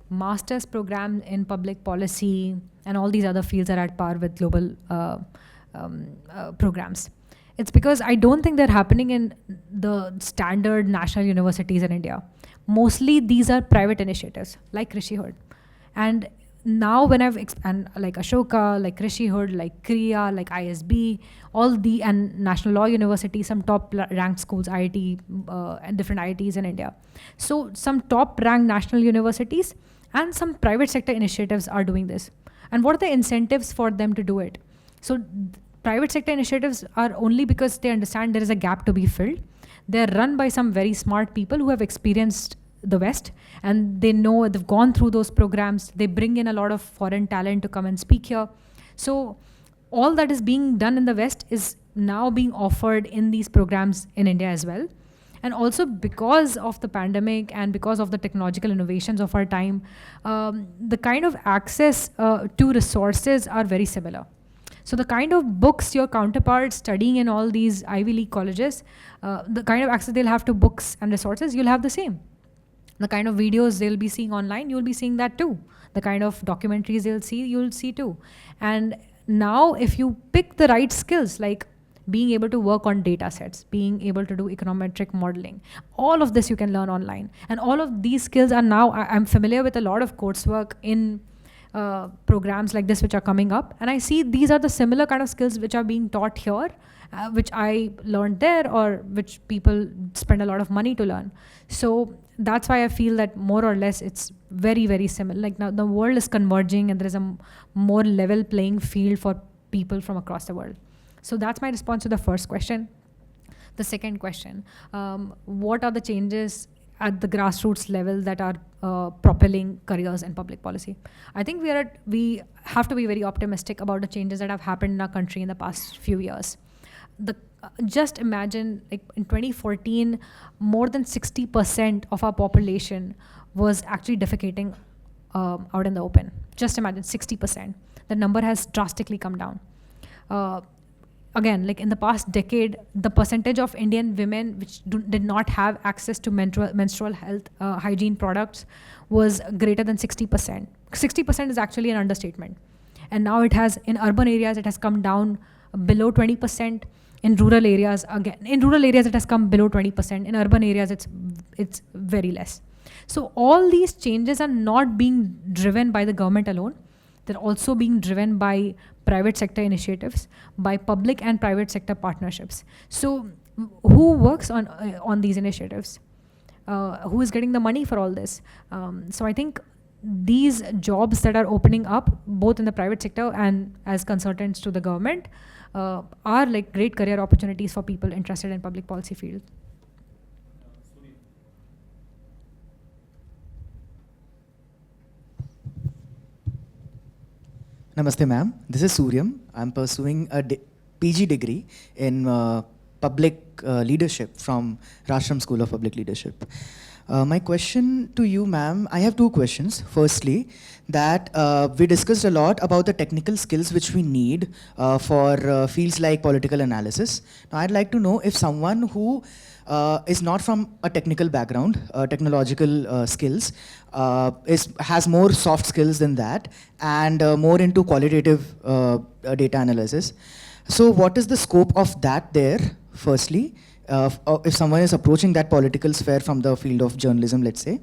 master's program in public policy and all these other fields are at par with global programs. It's because I don't think they're happening in the standard national universities in India. Mostly these are private initiatives like Rishi Hood. And now when and like Ashoka, like Rishi Hood, like Kriya, like ISB, and National Law University, some top ranked schools, IIT, and different IITs in India. So some top ranked national universities and some private sector initiatives are doing this. And what are the incentives for them to do it? So private sector initiatives are only because they understand there is a gap to be filled. They're run by some very smart people who have experienced the West, and they know, they've gone through those programs. They bring in a lot of foreign talent to come and speak here. So all that is being done in the West is now being offered in these programs in India as well. And also because of the pandemic and because of the technological innovations of our time, the kind of access to resources are very similar. So the kind of books your counterparts studying in all these Ivy League colleges, the kind of access they'll have to books and resources, you'll have the same. The kind of videos they'll be seeing online, you'll be seeing that too. The kind of documentaries they'll see, you'll see too. And now if you pick the right skills, like being able to work on data sets, being able to do econometric modeling, all of this you can learn online. And all of these skills are now, I'm familiar with a lot of coursework in programs like this which are coming up. And I see these are the similar kind of skills which are being taught here, which I learned there, or which people spend a lot of money to learn. So that's why I feel that more or less it's very, very similar. Like now the world is converging and there is a more level playing field for people from across the world. So that's my response to the first question. The second question, what are the changes at the grassroots level that are propelling careers in public policy? I think we have to be very optimistic about the changes that have happened in our country in the past few years. Just imagine, like in 2014, more than 60% of our population was actually defecating out in the open. Just imagine, 60%. The number has drastically come down. Again, like in the past decade, the percentage of Indian women which did not have access to menstrual health hygiene products was greater than 60%. 60% is actually an understatement. And now it has, in urban areas, it has come down below 20%. In rural areas, again, in rural areas it has come below 20%. In urban areas, it's very less. So all these changes are not being driven by the government alone. They're also being driven by private sector initiatives, by public and private sector partnerships. So who works on these initiatives? Who is getting the money for all this? So I think these jobs that are opening up, both in the private sector and as consultants to the government, are like great career opportunities for people interested in public policy field. Namaste, ma'am. This is Suryam. I'm pursuing a PG degree in public leadership from Rashtram School of Public Leadership. My question to you, ma'am, I have two questions. Firstly, that we discussed a lot about the technical skills which we need for fields like political analysis. Now, I'd like to know if someone who is not from a technical background, technological skills, has more soft skills than that, and more into qualitative data analysis. So what is the scope of that there, firstly, if someone is approaching that political sphere from the field of journalism, let's say?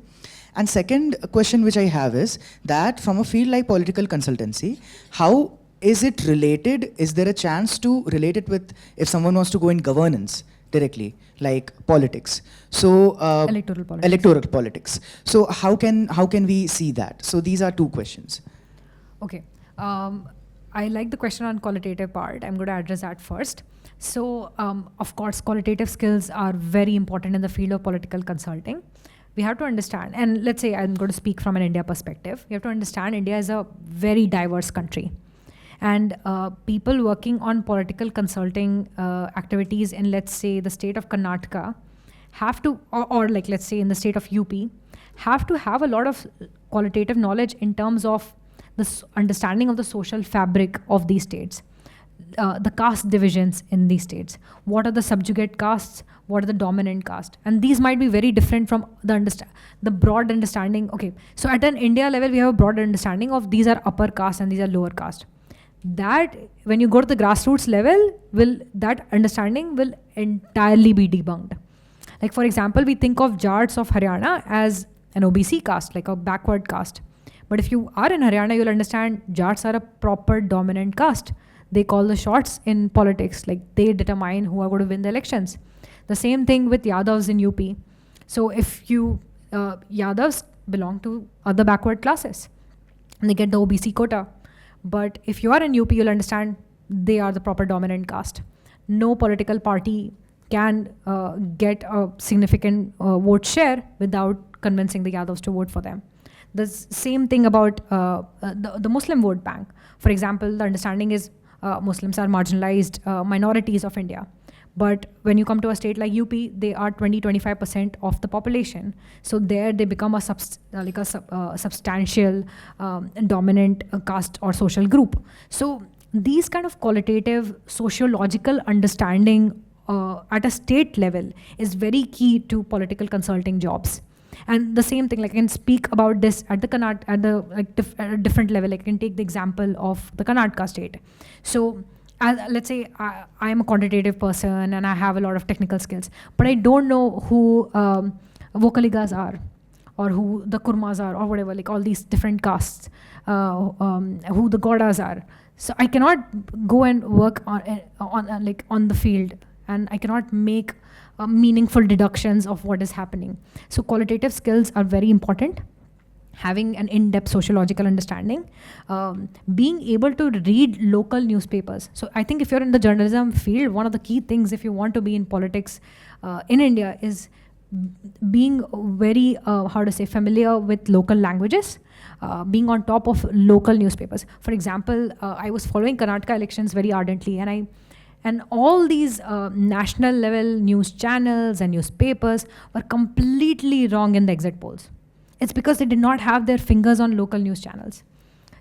And second question which I have is that from a field like political consultancy, how is it related? Is there a chance to relate it with if someone wants to go in governance directly, like politics? So electoral politics. So how can we see that? So these are two questions. Okay. I like the question on qualitative part. I'm going to address that first. So, of course, qualitative skills are very important in the field of political consulting. We have to understand, and let's say I'm going to speak from an India perspective. You have to understand India is a very diverse country. And people working on political consulting activities in, let's say, the state of Karnataka have to, or like, let's say in the state of UP, have to have a lot of qualitative knowledge in terms of the understanding of the social fabric of these states. The caste divisions in these states. What are the subjugate castes? What are the dominant caste? And these might be very different from the broad understanding. Okay, so at an India level, we have a broad understanding of these are upper caste and these are lower caste. That, when you go to the grassroots level, that understanding will entirely be debunked. Like, for example, we think of Jats of Haryana as an OBC caste, like a backward caste. But if you are in Haryana, you'll understand Jats are a proper dominant caste. They call the shots in politics, like they determine who are going to win the elections. The same thing with Yadavs in UP. So if you, Yadavs belong to other backward classes and they get the OBC quota. But if you are in UP, you'll understand they are the proper dominant caste. No political party can get a significant vote share without convincing the Yadavs to vote for them. The same thing about the Muslim vote bank. For example, the understanding is Muslims are marginalized minorities of India. But when you come to a state like UP, they are 20-25% of the population. So there they become a substantial dominant caste or social group. So these kind of qualitative sociological understanding at a state level is very key to political consulting jobs. And the same thing, like I can speak about this at the at a different level. Like I can take the example of the Karnataka state. So let's say I am a quantitative person and I have a lot of technical skills, but I don't know who Vokaligas are, or who the Kurmas are, or whatever, like all these different castes, who the Gaudas are. So I cannot go and work on the field, and I cannot make meaningful deductions of what is happening. So qualitative skills are very important. Having an in-depth sociological understanding, being able to read local newspapers. So I think if you're in the journalism field, one of the key things if you want to be in politics in India is being very, familiar with local languages, being on top of local newspapers. For example, I was following Karnataka elections very ardently, and all these national level news channels and newspapers were completely wrong in the exit polls. It's because they did not have their fingers on local news channels.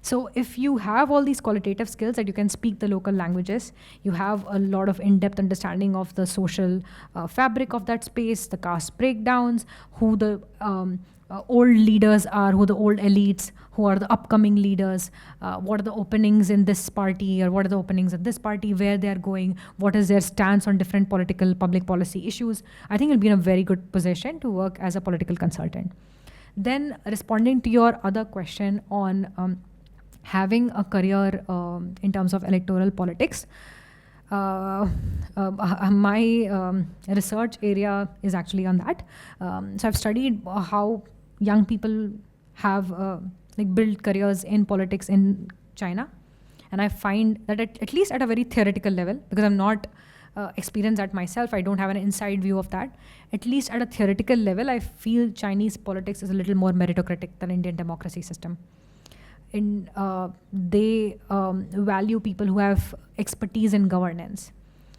So if you have all these qualitative skills that you can speak the local languages, you have a lot of in-depth understanding of the social fabric of that space, the caste breakdowns, who the old leaders are, who the old elites, who are the upcoming leaders, what are the openings in this party, or what are the openings in this party, where they are going, what is their stance on different political public policy issues. I think you'll be in a very good position to work as a political consultant. Then responding to your other question on having a career in terms of electoral politics, my research area is actually on that. So I've studied how young people have built careers in politics in China. And I find that at least at a very theoretical level, because I'm not experienced that myself, I don't have an inside view of that. At least at a theoretical level, I feel Chinese politics is a little more meritocratic than Indian democracy system. They value people who have expertise in governance.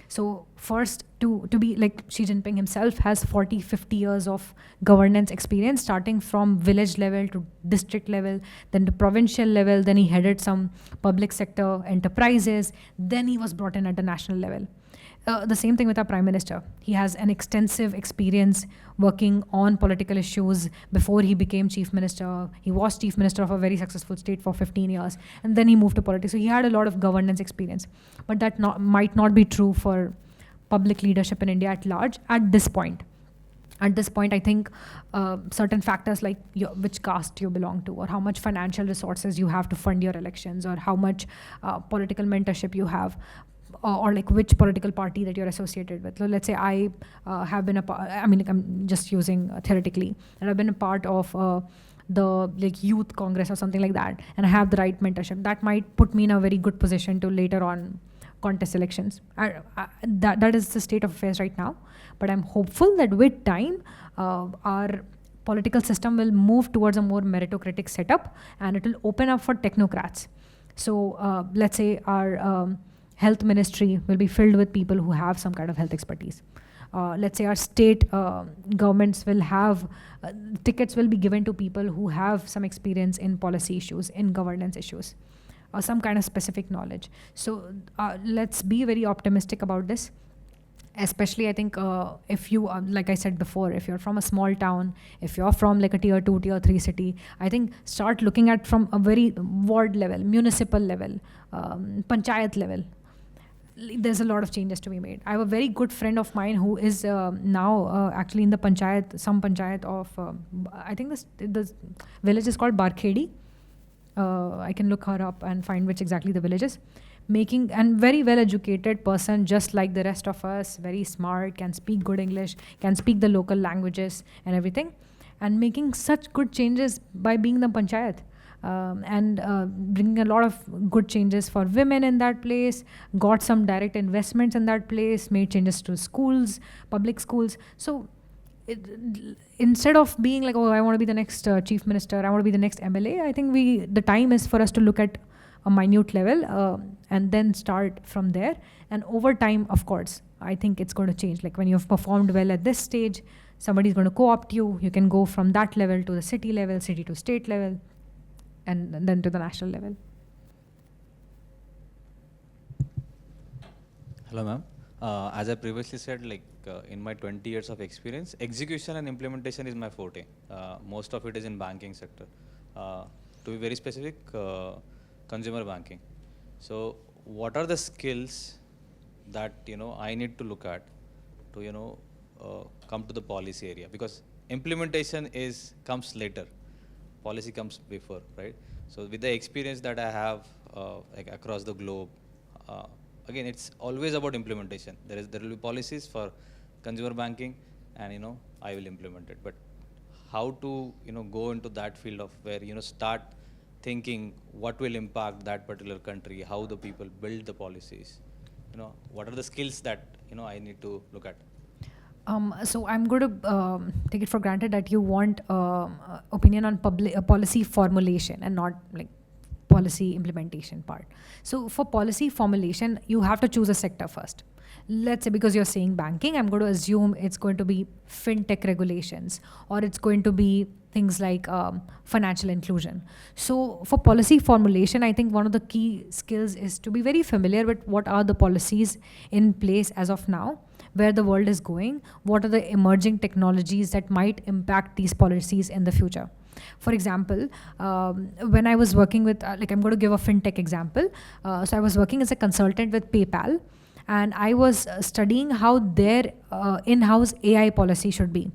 So first, to be like Xi Jinping himself has 40-50 years of governance experience, starting from village level to district level, then to provincial level, then he headed some public sector enterprises, then he was brought in at the national level. The same thing with our Prime Minister. He has an extensive experience working on political issues before he became Chief Minister. He was Chief Minister of a very successful state for 15 years, and then he moved to politics. So he had a lot of governance experience. But that might not be true for public leadership in India at large at this point. At this point, I think certain factors like which caste you belong to, or how much financial resources you have to fund your elections, or how much political mentorship you have, or like which political party that you're associated with. So let's say I have been I'm just using theoretically, and I've been a part of the youth congress or something like that, and I have the right mentorship. That might put me in a very good position to later on contest elections. That is the state of affairs right now. But I'm hopeful that with time, our political system will move towards a more meritocratic setup, and it will open up for technocrats. So let's say our health ministry will be filled with people who have some kind of health expertise. Let's say our state governments will have, tickets will be given to people who have some experience in policy issues, in governance issues, or some kind of specific knowledge. So let's be very optimistic about this. Especially, I think, if you, like I said before, if you're from a small town, if you're from like a tier 2, tier 3 city, I think start looking at from a very ward level, municipal level, panchayat level. There's a lot of changes to be made. I have a very good friend of mine who is now actually in the panchayat, some panchayat of, I think the village is called Barkhedi. I can look her up and find which exactly the village is. Making, and very well educated person, just like the rest of us, very smart, can speak good English, can speak the local languages and everything, and making such good changes by being the panchayat. And bringing a lot of good changes for women in that place, got some direct investments in that place, made changes to schools, public schools. So instead of being like, oh, I want to be the next chief minister, I want to be the next MLA, I think the time is for us to look at a minute level and then start from there. And over time, of course, I think it's going to change. Like when you've performed well at this stage, somebody's going to co-opt you. You can go from that level to the city level, city to state level, and then to the national level. Hello, ma'am. As I previously said, like in my 20 years of experience, execution and implementation is my forte. Most of it is in banking sector. To be very specific, consumer banking. So, what are the skills that I need to look at to come to the policy area? Because implementation comes later, policy comes before, right? So, with the experience that I have like across the globe. Again, it's always about implementation. There will be policies for consumer banking, and I will implement it. But how to go into that field of where start thinking what will impact that particular country, how the people build the policies. What are the skills that I need to look at? So I'm going to take it for granted that you want opinion on policy formulation and not like policy implementation part. So for policy formulation, you have to choose a sector first. Let's say because you're saying banking, I'm going to assume it's going to be fintech regulations, or it's going to be things like financial inclusion. So for policy formulation, I think one of the key skills is to be very familiar with what are the policies in place as of now, where the world is going, what are the emerging technologies that might impact these policies in the future. For example, when I was working with, I'm going to give a fintech example. So I was working as a consultant with PayPal, and I was studying how their in-house AI policy should be.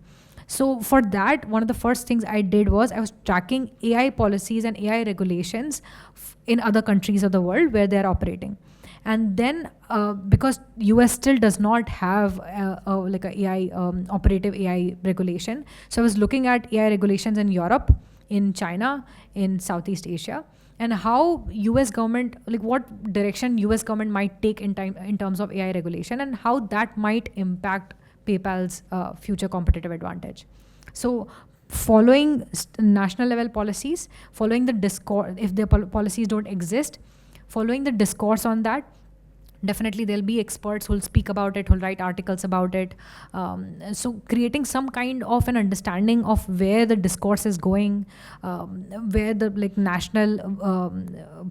So for that, one of the first things I did was I was tracking AI policies and AI regulations in other countries of the world where they're operating. And then because US still does not have like a AI operative AI regulation, so I was looking at AI regulations in Europe, in China, in Southeast Asia, and how US government, like what direction US government might take in terms of AI regulation, and how that might impact PayPal's future competitive advantage. So following national level policies, following the discourse, if the policies don't exist, following the discourse on that, definitely there'll be experts who'll speak about it, who'll write articles about it. So creating some kind of an understanding of where the discourse is going, where the national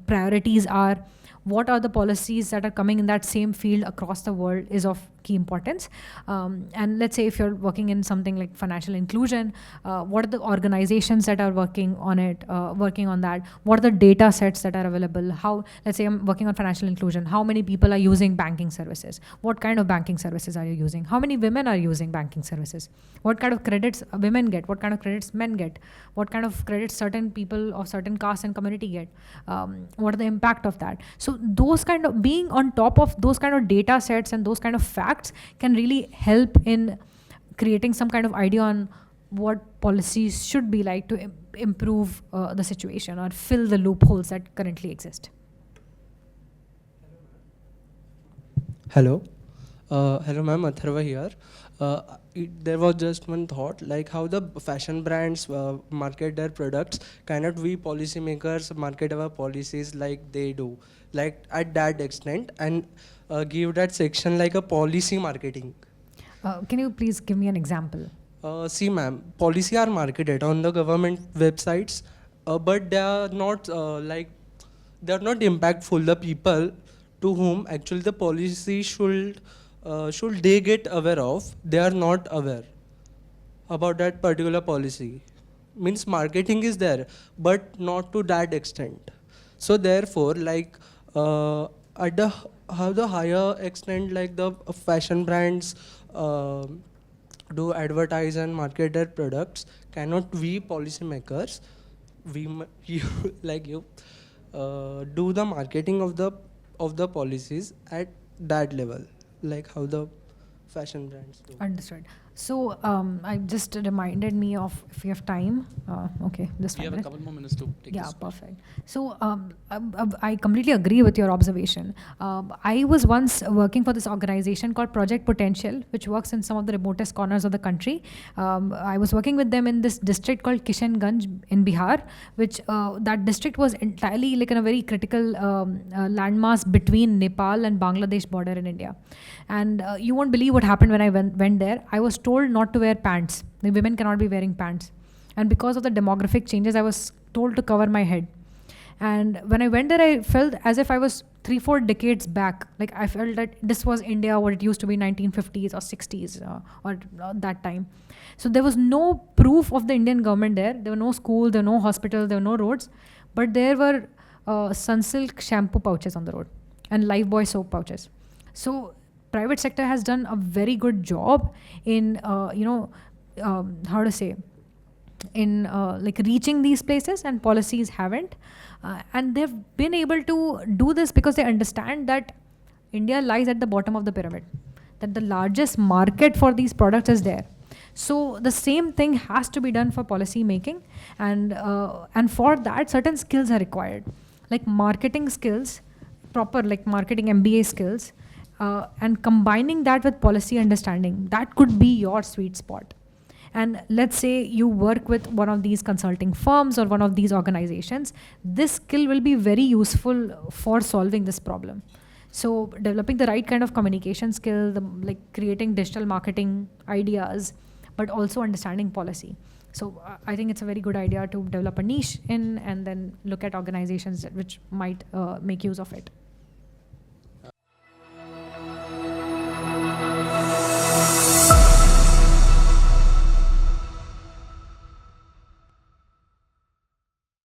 priorities are, what are the policies that are coming in that same field across the world is of key importance. And let's say if you're working in something like financial inclusion, what are the organizations that are working on it, working on that? What are the data sets that are available? How, let's say I'm working on financial inclusion, how many people are using banking services? What kind of banking services are you using? How many women are using banking services? What kind of credits women get? What kind of credits men get? What kind of credits certain people of certain caste and community get? What are the impact of that? So those kind of, being on top of those kind of data sets and those kind of facts can really help in creating some kind of idea on what policies should be like to improve the situation or fill the loopholes that currently exist. Hello. Hello ma'am, Atharva here. There was just one thought, like how the fashion brands market their products. Cannot we policymakers market our policies like they do, like at that extent, and give that section like a policy marketing? Can you please give me an example? See ma'am, policy are marketed on the government websites, but they are not they are not impactful. The people to whom actually the policy should they get aware of, they are not aware about that particular policy. Means marketing is there, but not to that extent. So therefore, like at the higher extent, like the fashion brands do advertise and market their products, cannot we policymakers, you do the marketing of the policies at that level, like how the fashion brands do? Understood. So I just reminded me of, if we have time, okay, just We have a 5 minutes. couple more minutes to take Yeah, this. perfect. So I completely agree with your observation. I was once working for this organization called Project Potential, which works in some of the remotest corners of the country. I was working with them in this district called Kishanganj in Bihar, which that district was entirely like in a very critical landmass between Nepal and Bangladesh border in India. And you won't believe what happened when I went there. I was told not to wear pants. The women cannot be wearing pants. And because of the demographic changes, I was told to cover my head. And when I went there, I felt as if I was 3-4 decades back. Like I felt that this was India, what it used to be 1950s or 60s or that time. So there was no proof of the Indian government there. There were no schools, there were no hospitals, there were no roads. But there were Sunsilk shampoo pouches on the road and Lifebuoy soap pouches. So private sector has done a very good job in, how to say, in like reaching these places, and policies haven't. And they've been able to do this because they understand that India lies at the bottom of the pyramid, that the largest market for these products is there. So the same thing has to be done for policy making, and for that certain skills are required, like marketing skills, proper like marketing MBA skills, and combining that with policy understanding. That could be your sweet spot. And let's say you work with one of these consulting firms or one of these organizations, this skill will be very useful for solving this problem. So developing the right kind of communication skill, like creating digital marketing ideas, but also understanding policy. So I think it's a very good idea to develop a niche in and then look at organizations which might make use of it.